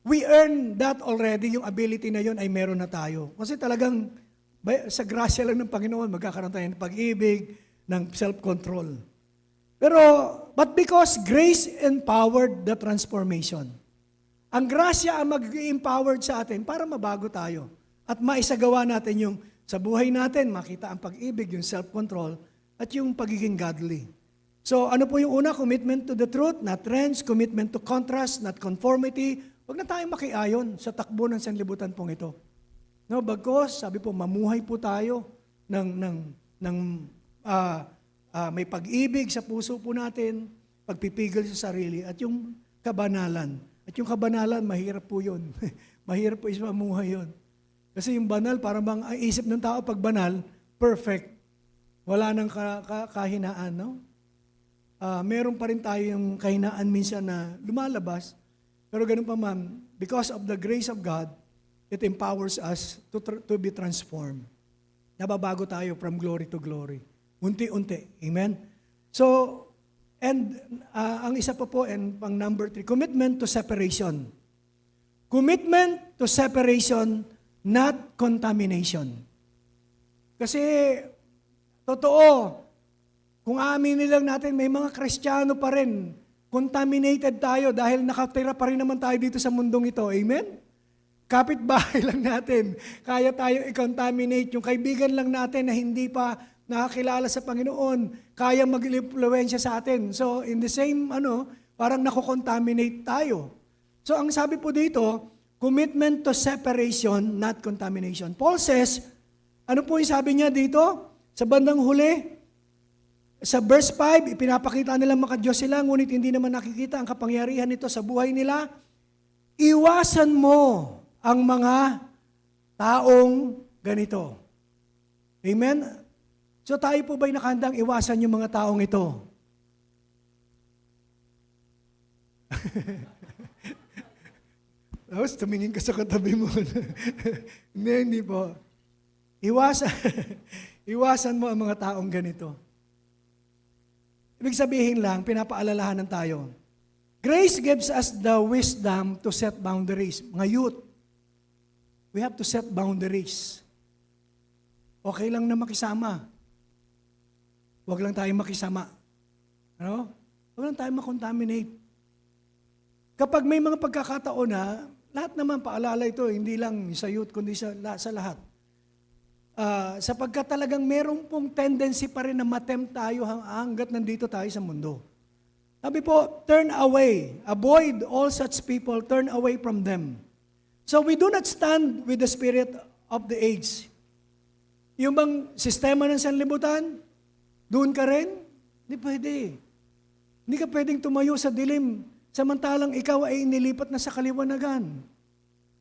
we earn that already, yung ability na yun ay meron na tayo. Kasi talagang sa grasya lang ng Panginoon, magkakaroon tayo ng pag-ibig, ng self-control. But because grace empowered the transformation. Ang grasya ang mag-empowered sa atin para mabago tayo. At maisagawa natin yung sa buhay natin, makita ang pag-ibig, yung self-control, at yung pagiging godly. So ano po yung una? Commitment to the truth, not trends. Commitment to contrast, not conformity. Huwag na tayong makiayon sa takbo ng sanlibutan pong ito. No, bagkos, sabi po, mamuhay po tayo may pag-ibig sa puso po natin, pagpipigil sa sarili, at yung kabanalan. At yung kabanalan, mahirap po yun. Mahirap po mamuhay yun. Kasi yung banal, parang ang isip ng tao pag banal, perfect. Wala nang kahinaan, no? Meron pa rin tayo yung kahinaan minsan na lumalabas. Pero ganun pa man, because of the grace of God, it empowers us to be transformed. Nababago tayo from glory to glory. Unti-unti. Amen? So, and ang isa pa po, and pang number 3, commitment to separation. Commitment to separation not contamination. Kasi, totoo, kung aaminin lang natin, may mga Kristiyano pa rin, contaminated tayo dahil nakatira pa rin naman tayo dito sa mundong ito. Amen? Kapitbahay lang natin, kaya tayo i-contaminate. Yung kaibigan lang natin na hindi pa nakakilala sa Panginoon, kaya mag-impluwensya sa atin. So, in the same, parang nakokontaminate tayo. So, ang sabi po dito, commitment to separation, not contamination. Paul says, ano po yung sabi niya dito? Sa bandang huli, sa verse 5, ipinapakita nila maka-Diyos sila, ngunit hindi naman nakikita ang kapangyarihan nito sa buhay nila. Iwasan mo ang mga taong ganito. Amen? So tayo po ba'y nakahandang iwasan yung mga taong ito? Tapos tumingin ka sa katabi mo. Hindi po. Iwasan mo ang mga taong ganito. Ibig sabihin lang, pinapaalalahanan tayo. Grace gives us the wisdom to set boundaries. Mga youth, we have to set boundaries. Okay lang na makisama. Huwag lang tayong makisama. Huwag lang tayong makontaminate. Kapag may mga pagkakataon na, lahat naman paalala ito, hindi lang sa youth, kundi sa lahat. Sapagkat talagang merong pong tendency pa rin na matempt tayo hanggat nandito tayo sa mundo. Sabi po, turn away. Avoid all such people. Turn away from them. So we do not stand with the spirit of the age. Yung bang sistema ng sanlibutan, doon ka rin? Hindi pwede. Hindi ka pwedeng tumayo sa dilim, samantalang ikaw ay inilipat na sa kaliwanagan.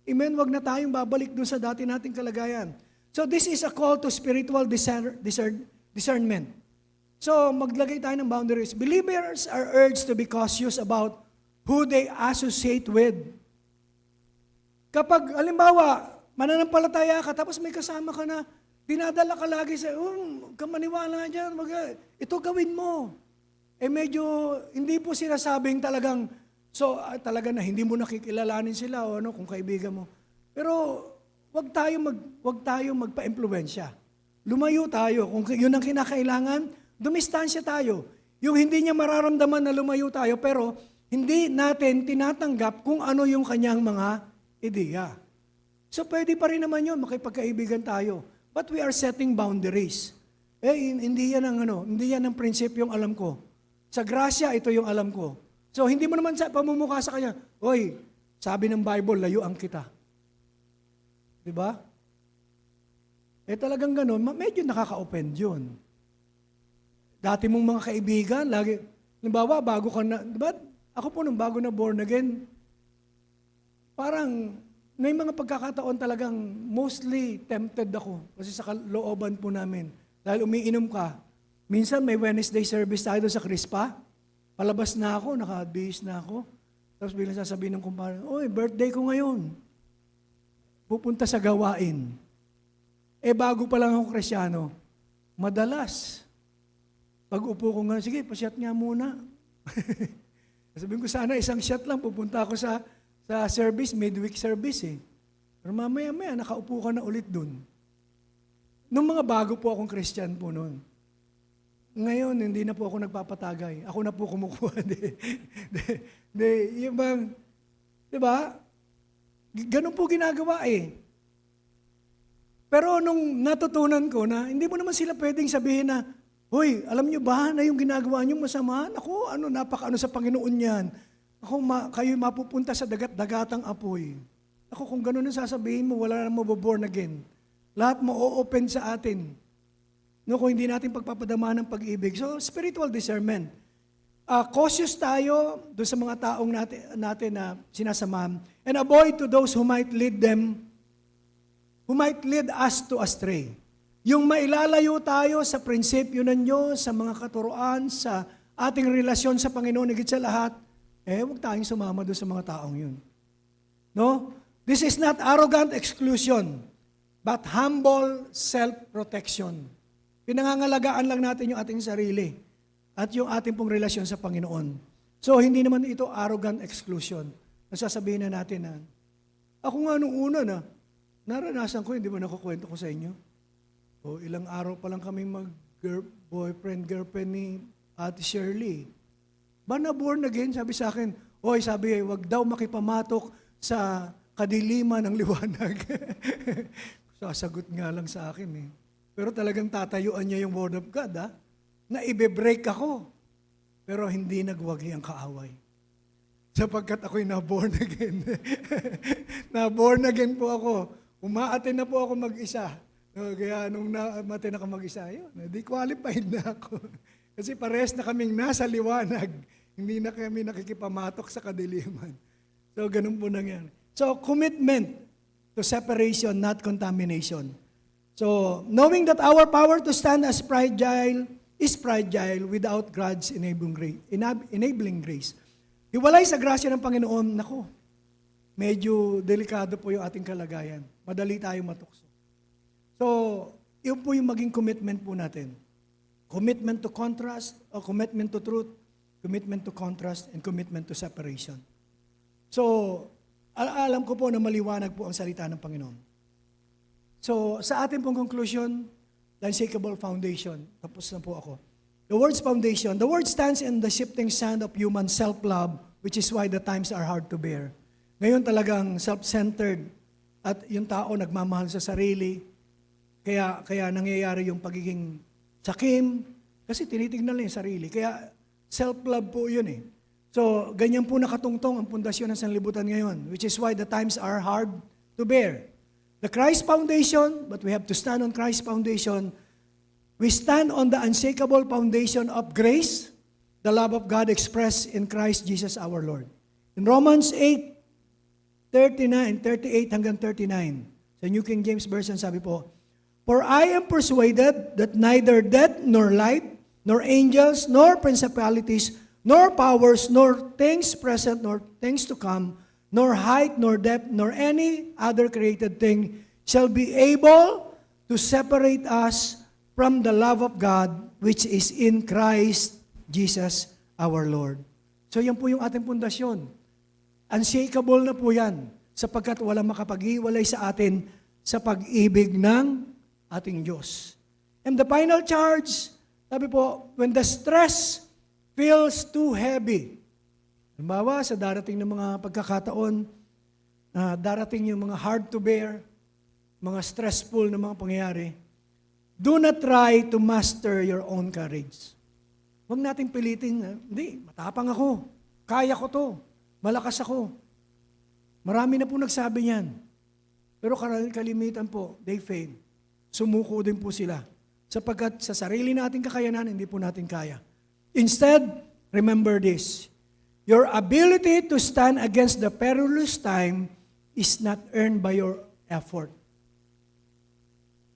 Amen? Wag na tayong babalik doon sa dati nating kalagayan. So this is a call to spiritual discernment. So maglagay tayo ng boundaries. Believers are urged to be cautious about who they associate with. Kapag, halimbawa, mananampalataya ka, tapos may kasama ka na, dinadala ka lagi sa, kamaniwala dyan, ito gawin mo. Medyo, hindi po sinasabing talagang, talaga na hindi mo nakikilalanin sila o kung kaibigan mo. Pero, wag tayo magpa-impluwensya. Lumayo tayo. Kung yun ang kinakailangan, dumistansya tayo. Yung hindi niya mararamdaman na lumayo tayo, pero hindi natin tinatanggap kung ano yung kanyang mga ideya. So pwede pa rin naman yun, makipagkaibigan tayo. But we are setting boundaries. Hindi yan ang prinsipyong alam ko. Sa grasya, ito yung alam ko. So hindi mo naman pamumukha sa kanya, oy, sabi ng Bible, layuan kita. Diba? Talagang ganun, medyo nakaka-offend yun. Dati mong mga kaibigan, lagi, halimbawa, bago ka na, diba? Ako po nung bago na born again, parang may mga pagkakataon talagang mostly tempted ako kasi sa kalooban po namin. Dahil umiinom ka, minsan may Wednesday service tayo doon sa Crispa, palabas na ako, naka-base na ako, tapos biglang sasabihin ng kumpare, oy, birthday ko ngayon. Pupunta sa gawain. Bago pa lang ako Kristyano, madalas, pag upo ko nga, sige, pa-shot nga muna. Sabihin ko sana, isang shot lang, pupunta ako sa service, midweek service Pero mamaya-maya, nakaupo ka na ulit dun. Nung mga bago po akong Christian po noon. Ngayon, hindi na po ako nagpapatagay. Ako na po kumukuha. Yung bang, di ba? Ganun po ginagawa Pero nung natutunan ko na, hindi mo naman sila pwedeng sabihin na, hoy, alam nyo ba na yung ginagawa nyo masama? Ako, napaka sa Panginoon yan. Ako, kayo mapupunta sa dagat-dagatang apoy. Ako, kung ganun ang sasabihin mo, wala na maboborn again. Lahat mo-open sa atin. Kung hindi natin pagpapadama ng pag-ibig. So, spiritual discernment. Cautious tayo doon sa mga taong natin na sinasamahan. And avoid to those who might lead us to astray. Yung mailalayo tayo sa prinsipyo ng Diyos, sa mga katuruan, sa ating relasyon sa Panginoon, higit sa lahat, huwag tayong sumama doon sa mga taong yun. No? This is not arrogant exclusion, but humble self-protection. Pinangangalagaan lang natin yung ating sarili at yung ating pong relasyon sa Panginoon. So, hindi naman ito arrogant exclusion. Nasasabihin na natin na, ako nga nung una na, naranasan ko, hindi ba nakukwento ko sa inyo? O ilang araw pa lang kami boyfriend, girlfriend ni Ate Shirley. Ba na born again? Sabi sa akin, sabi, wag daw makipamatok sa kadiliman ng liwanag. Sasagot nga lang sa akin eh. Pero talagang tatayuan niya yung word of God, na ibe-break ako. Pero hindi nagwagi ang kaaway. Sapagkat ako'y na-born again. Na-born again po ako. Umaaten na po ako mag-isa. Kaya nung na-aten ako mag-isa, yun, di-qualified na ako. Kasi parehas na kaming nasa liwanag. Hindi na kami nakikipamatok sa kadiliman. So, ganun po nangyari. So, commitment to separation, not contamination. So, knowing that our power to stand as is fragile without God's enabling grace. Hiwalay sa grasya ng Panginoon, nako, medyo delikado po yung ating kalagayan. Madali tayong matukso. So, yun po yung maging commitment po natin. Commitment to contrast, o commitment to truth, commitment to contrast, and commitment to separation. So, alam ko po na maliwanag po ang salita ng Panginoon. So, sa ating pong conclusion, the unshakable foundation. Tapos na po ako. The word's foundation. The word stands in the shifting sand of human self-love, which is why the times are hard to bear. Ngayon talagang self-centered at yung tao nagmamahal sa sarili. Kaya nangyayari yung pagiging sakim, kasi tinitignan lang yung sarili. Kaya self-love po yun eh. So, ganyan po nakatungtong ang pundasyon ng sanlibutan ngayon, which is why the times are hard to bear. The Christ foundation, but we have to stand on Christ's foundation. We stand on the unshakable foundation of grace, the love of God expressed in Christ Jesus our Lord. In Romans 8:38 hanggang 39, sa New King James Version sabi po, For I am persuaded that neither death nor life, nor angels, nor principalities, nor powers, nor things present, nor things to come, nor height, nor depth, nor any other created thing shall be able to separate us from the love of God which is in Christ Jesus our Lord. So yan po yung ating pundasyon. Unshakable na po yan sapagkat walang makapag-iwalay sa atin sa pag-ibig ng ating Diyos. And the final charge, sabi po, when the stress feels too heavy. Halimbawa, sa darating ng mga pagkakataon, darating yung mga hard to bear, mga stressful na mga pangyayari, do not try to master your own courage. Huwag nating pilitin, hindi, matapang ako, kaya ko to, malakas ako. Marami na po nagsabi niyan. Pero kalimitan po, they fail. Sumuko din po sila. Sapagkat sa sarili nating kakayanan, hindi po natin kaya. Instead, remember this. Your ability to stand against the perilous time is not earned by your effort.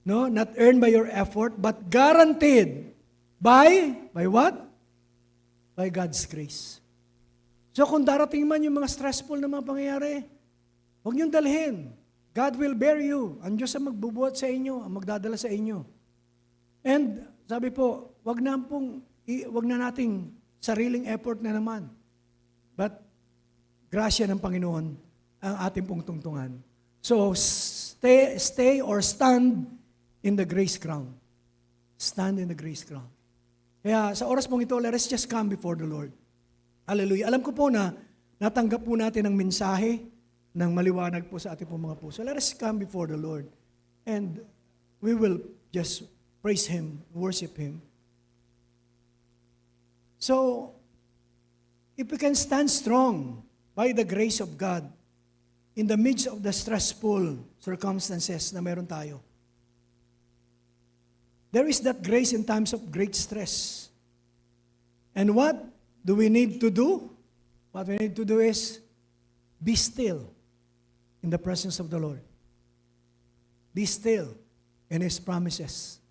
No, not earned by your effort, but guaranteed by what? By God's grace. So kung darating man yung mga stressful na mga pangyayari, huwag niyong dalhin. God will bear you. Ang Diyos ang magbubuhat sa inyo, ang magdadala sa inyo. And sabi po, wag na nating sariling effort na naman. But grasya ng Panginoon ang ating pong tungtungan. So stay or stand in the grace ground. Stand in the grace ground. Kaya sa oras pong ito, let us just come before the Lord. Hallelujah. Alam ko po na natanggap po natin ang mensahe ng maliwanag po sa ating pong mga puso. Let us come before the Lord and we will just praise Him, worship Him. So, if we can stand strong by the grace of God in the midst of the stressful circumstances na meron tayo, there is that grace in times of great stress. And what do we need to do? What we need to do is be still in the presence of the Lord. Be still in His promises.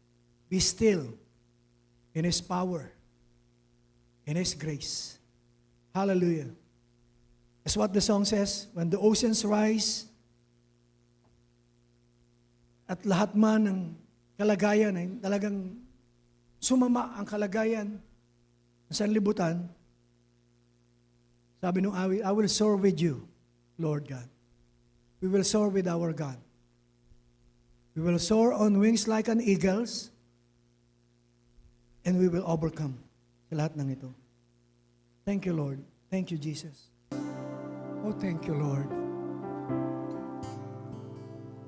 Be still in His power, in His grace. Hallelujah. That's what the song says, when the oceans rise, at lahat man ng kalagayan ay talagang sumama ang kalagayan ng sanlibutan, sabi nung awit, I will soar with you, Lord God. We will soar with our God. We will soar on wings like an eagles, and we will overcome sa lahat ng ito. Thank you, Lord. Thank you, Jesus. Oh, thank you, Lord.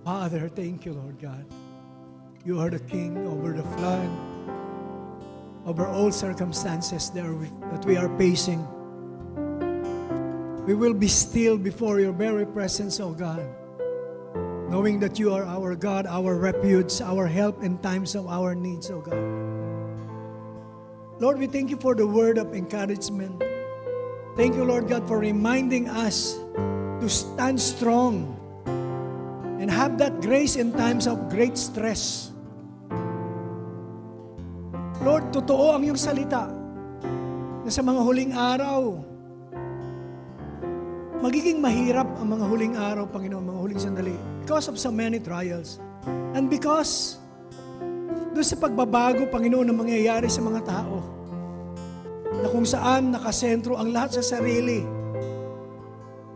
Father, thank you, Lord God. You are the King over the flood, over all circumstances that we are facing. We will be still before your very presence, O God, knowing that you are our God, our refuge, our help in times of our needs, O God. Lord, we thank you for the word of encouragement. Thank you, Lord God, for reminding us to stand strong and have that grace in times of great stress. Lord, totoo ang iyong salita na sa mga huling araw, magiging mahirap ang mga huling araw, Panginoon, mga huling sandali because of so many trials. And because doon sa pagbabago, Panginoon, na mangyayari sa mga tao, na kung saan nakasentro ang lahat sa sarili.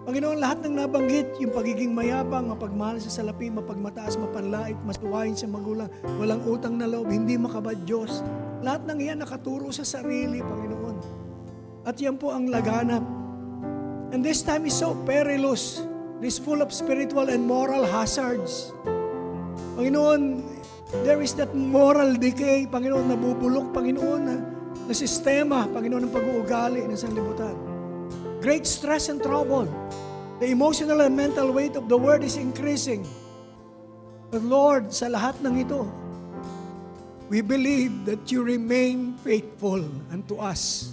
Panginoon, lahat ng nabanggit, yung pagiging mayabang, mapagmahal sa salapi, mapagmataas, mapanlait, masuwain sa magulang, walang utang na loob, hindi makabad Diyos. Lahat ng iyan nakaturo sa sarili, Panginoon. At yan po ang laganap. And this time is so perilous. It is full of spiritual and moral hazards. Panginoon, there is that moral decay, Panginoon, nabubulok, Panginoon, na sistema, Panginoon, ng pag-uugali ng sanlibutan. Great stress and trouble. The emotional and mental weight of the world is increasing. But Lord, sa lahat ng ito, we believe that you remain faithful unto us.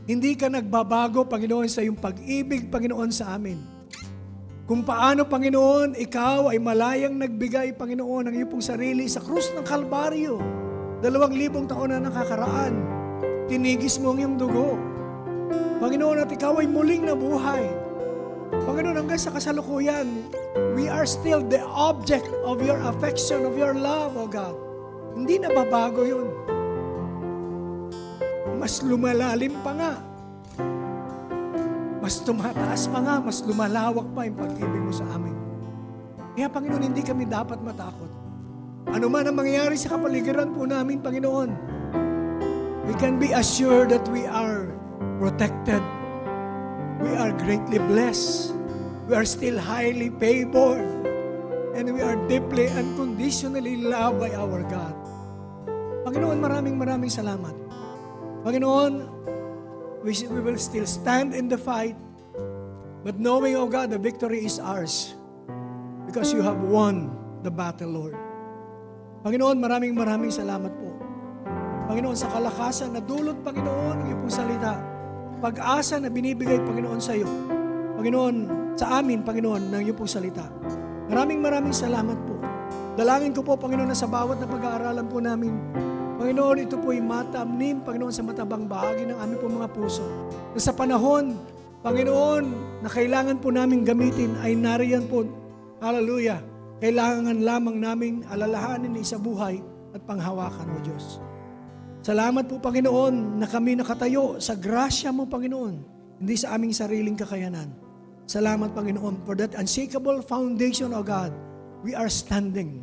Hindi ka nagbabago, Panginoon, sa iyong pag-ibig, Panginoon, sa amin. Kung paano, Panginoon, ikaw ay malayang nagbigay, Panginoon, ng iyong pong sarili sa krus ng Kalbaryo. 2,000 taon na nakakaraan. Tinigis mo ang iyong dugo. Panginoon, at ikaw ay muling nabuhay. Panginoon, hanggang sa kasalukuyan, we are still the object of your affection, of your love, O God. Hindi nababago yun. Mas lumalalim pa nga. Mas tumataas pa nga, mas lumalawak pa yung pag-ibig mo sa amin. Kaya, Panginoon, hindi kami dapat matakot. Ano man ang mangyayari sa kapaligiran po namin, Panginoon, we can be assured that we are protected. We are greatly blessed. We are still highly favored. And we are deeply and unconditionally loved by our God. Panginoon, maraming salamat. Panginoon, we will still stand in the fight, but knowing, oh God, the victory is ours because you have won the battle, Lord. Panginoon, maraming salamat po. Panginoon, sa kalakasan na dulot, Panginoon, ng iyong pong salita, pag-asa na binibigay, Panginoon, sa iyo. Panginoon, sa amin, Panginoon, ng iyong pong salita. Maraming salamat po. Dalangin ko po, Panginoon, na sa bawat na pag-aaralan po namin, Panginoon, ito po ay matamnim, Panginoon, sa matabang bahagi ng aming po mga puso. Na sa panahon, Panginoon, na kailangan po namin gamitin, ay nariyan po, hallelujah, kailangan lamang namin alalahanin na isabuhay at panghawakan, O Diyos. Salamat po, Panginoon, na kami nakatayo sa grasya mo, Panginoon, hindi sa aming sariling kakayanan. Salamat, Panginoon, for that unshakable foundation, O God, we are standing.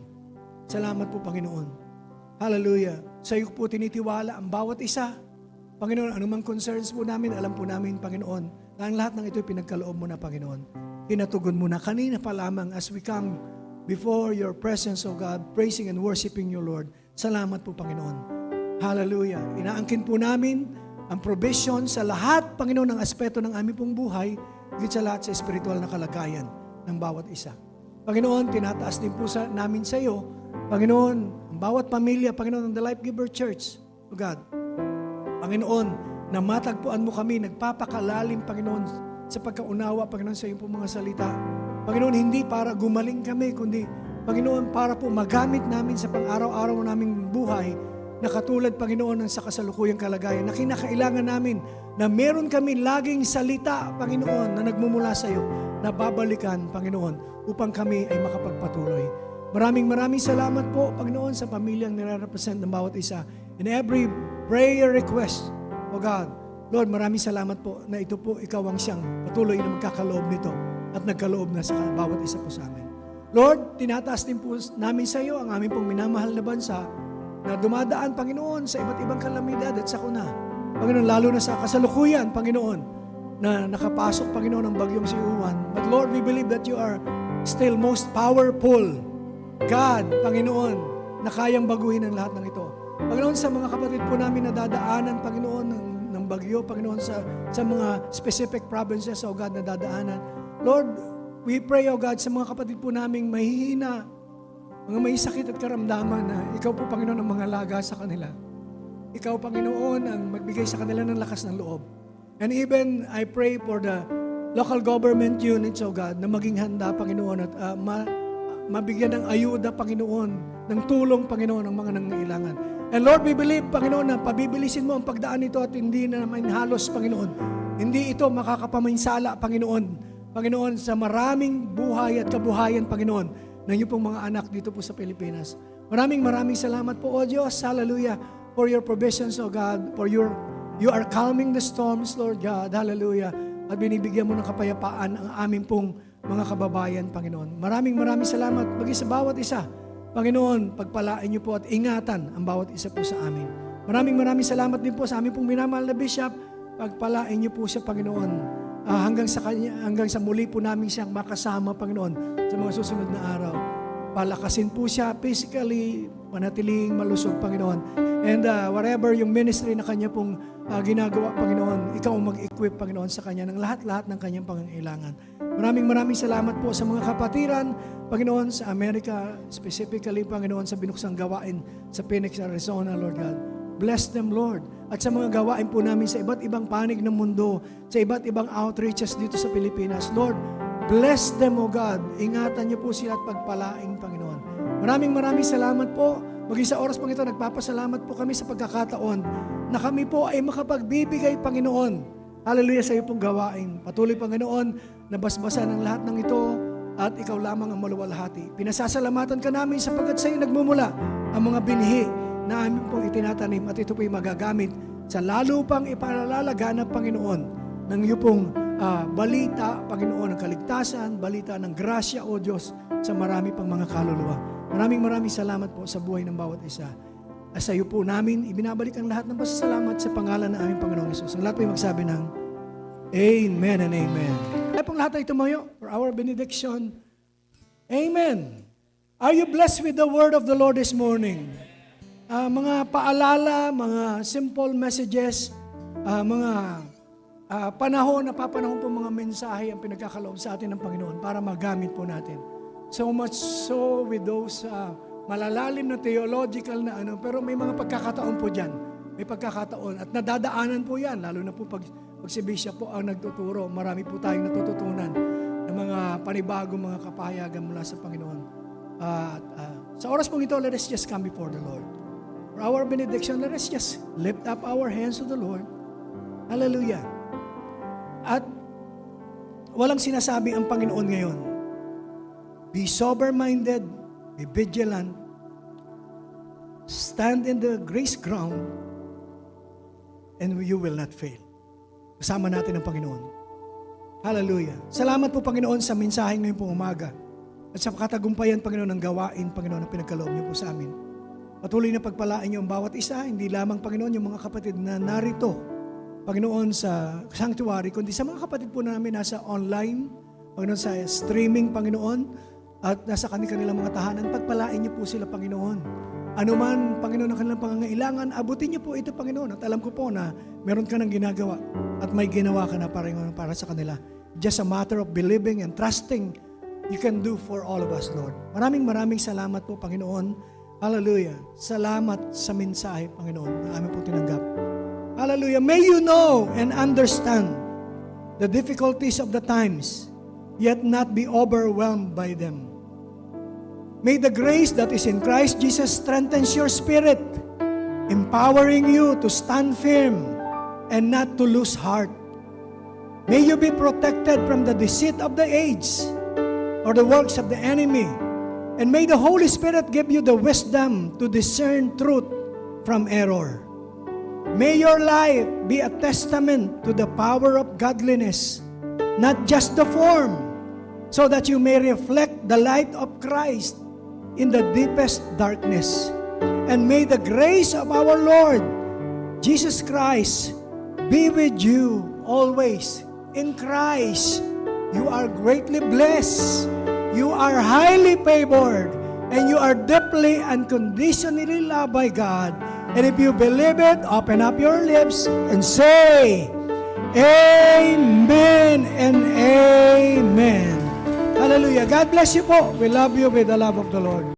Salamat po, Panginoon. Hallelujah. Sa iyo po tinitiwala ang bawat isa. Panginoon, anumang concerns po namin, alam po namin, Panginoon, na ang lahat ng ito ay pinagkaloob mo na, Panginoon. Pinatugon mo na kanina pa lamang as we come before your presence, O God, praising and worshiping you, Lord. Salamat po, Panginoon. Hallelujah. Inaangkin po namin ang provision sa lahat, Panginoon, ng aspeto ng aming pong buhay, higit sa lahat sa spiritual na kalagayan ng bawat isa. Panginoon, tinataas din po namin sa iyo, Panginoon, ang bawat pamilya, Panginoon, ng The Life Giver Church, O God. Panginoon, na matagpuan mo kami, nagpapakalalim, Panginoon, sa pagkaunawa, Panginoon, sa iyong pong mga salita. Panginoon, hindi para gumaling kami, kundi, Panginoon, para po magamit namin sa pang-araw-araw naming buhay na katulad, Panginoon, ng sa kasalukuyang kalagayan na kinakailangan namin na meron kami laging salita, Panginoon, na nagmumula sa iyo, na babalikan, Panginoon, upang kami ay makapagpatuloy. Maraming salamat po, Panginoon, sa pamilyang nire-represent ng bawat isa. In every prayer request, O God, Lord, maraming salamat po na ito po, ikaw ang siyang patuloy na magkakaloob nito at nagkaloob na sa bawat isa po sa amin. Lord, tinataas din po namin sa iyo ang aming pong minamahal na bansa na dumadaan, Panginoon, sa iba't ibang kalamidad at sakuna. Panginoon, lalo na sa kasalukuyan, Panginoon, na nakapasok, Panginoon, ang bagyong si Juan. But Lord, we believe that you are still most powerful God, Panginoon, na kayang baguhin ang lahat ng ito. Panginoon, sa mga kapatid po namin na dadaanan, Panginoon, ng bagyo, Panginoon, sa mga specific provinces, O God, na dadaanan. Lord, we pray, O God, sa mga kapatid po naming mahihina, mga may sakit at karamdaman na Ikaw po, Panginoon, ang mga laga sa kanila. Ikaw, Panginoon, ang magbigay sa kanila ng lakas ng loob. And even, I pray for the local government units, O God, na maging handa, Panginoon, at mabigyan ng ayuda, Panginoon, ng tulong, Panginoon, ng mga nangangailangan. And Lord, we believe, Panginoon, na pabibilisin mo ang pagdaan nito at hindi na naman halos, Panginoon. Hindi ito makakapaminsala, Panginoon. Panginoon, sa maraming buhay at kabuhayan, Panginoon, ng iyong pong mga anak dito po sa Pilipinas. Maraming salamat po, O Diyos. Hallelujah. For your provisions, O God. You are calming the storms, Lord God. Hallelujah. At binibigyan mo ng kapayapaan ang aming pong mga kababayan, Panginoon. Maraming salamat. Maging sa bawat isa, Panginoon, pagpalain niyo po at ingatan ang bawat isa po sa amin. Maraming salamat din po sa aming pong minamahal na Bishop. Pagpalain niyo po siya, Panginoon. Hanggang sa muli po namin siyang makasama, Panginoon, sa mga susunod na araw. Palakasin po siya physically, manatiling malusog, Panginoon. And whatever yung ministry na kanya pong ginagawa, Panginoon, ikaw ang mag-equip, Panginoon, sa kanya ng lahat-lahat ng kanyang pangangailangan. Maraming salamat po sa mga kapatiran, Panginoon, sa Amerika, specifically, Panginoon, sa binuksang gawain sa Phoenix, Arizona, Lord God. Bless them, Lord. At sa mga gawain po namin sa iba't ibang panig ng mundo, sa iba't ibang outreaches dito sa Pilipinas, Lord, bless them, O God. Ingatan niyo po sila at pagpalaing, Panginoon. Maraming salamat po. Maging sa oras pong ito, nagpapasalamat po kami sa pagkakataon na kami po ay makapagbibigay, Panginoon. Hallelujah sa iyo pong gawain. Patuloy, Panginoon, na basbasan ang lahat ng ito at ikaw lamang ang maluwalhati. Pinasasalamatan ka namin sapagkat sa iyo nagmumula ang mga binhi na amin pong itinatanim at ito po'y magagamit sa lalo pang ipalalaganap, Panginoon, ng iyo pong balita, Panginoon, ng kaligtasan, balita ng grasya, O Diyos, sa marami pang mga kaluluwa. Maraming salamat po sa buhay ng bawat isa. Sa iyo po namin, ibinabalik ang lahat ng pasasalamat sa pangalan ng aming Panginoong Hesus. Ang lahat po'y magsabi ng Amen and Amen. Ay pong lahat ay tumayo for our benediction. Amen. Are you blessed with the word of the Lord this morning? Mga paalala, mga simple messages, mga panahon po mga mensahe ang pinagkakaloob sa atin ng Panginoon para magamit po natin. So much so with those malalalim na theological na pero may mga pagkakataon po dyan. May pagkakataon at nadadaanan po yan, lalo na po pag si Bishop po ang nagtuturo. Marami po tayong natututunan ng mga panibagong mga kapahayagan mula sa Panginoon. Sa oras pong ito, let us just come before the Lord. For our benediction, let us just lift up our hands to the Lord. Hallelujah. At walang sinasabi ang Panginoon ngayon. Be sober-minded, be vigilant, stand in the grace ground, and you will not fail. Kasama natin ang Panginoon. Hallelujah. Salamat po, Panginoon, sa mensahe ngayon pong umaga. At sa katagumpayan, Panginoon, ng gawain, Panginoon, na pinagkaloob niyo po sa amin. Patuloy na pagpalain niyo ang bawat isa, hindi lamang, Panginoon, yung mga kapatid na narito, Panginoon, sa sanctuary, kundi sa mga kapatid po namin nasa online, Panginoon, sa streaming, Panginoon, at nasa kanilang mga tahanan, pagpalain niyo po sila, Panginoon. Ano man, Panginoon, ang kanilang pangangailangan, abutin niyo po ito, Panginoon. At alam ko po na meron ka ng ginagawa at may ginawa ka na para sa kanila. Just a matter of believing and trusting you can do for all of us, Lord. Maraming salamat po, Panginoon. Hallelujah. Salamat sa mensahe, Panginoon, na amin po tinanggap. Hallelujah. May you know and understand the difficulties of the times, yet not be overwhelmed by them. May the grace that is in Christ Jesus strengthens your spirit, empowering you to stand firm and not to lose heart. May you be protected from the deceit of the age or the works of the enemy. And may the Holy Spirit give you the wisdom to discern truth from error. May your life be a testament to the power of godliness, not just the form, so that you may reflect the light of Christ in the deepest darkness. And may the grace of our Lord Jesus Christ be with you always. In Christ, you are greatly blessed. You are highly favored. And you are deeply and conditionally loved by God. And if you believe it, open up your lips and say, Amen and Amen. Hallelujah. God bless you po. We love you with the love of the Lord.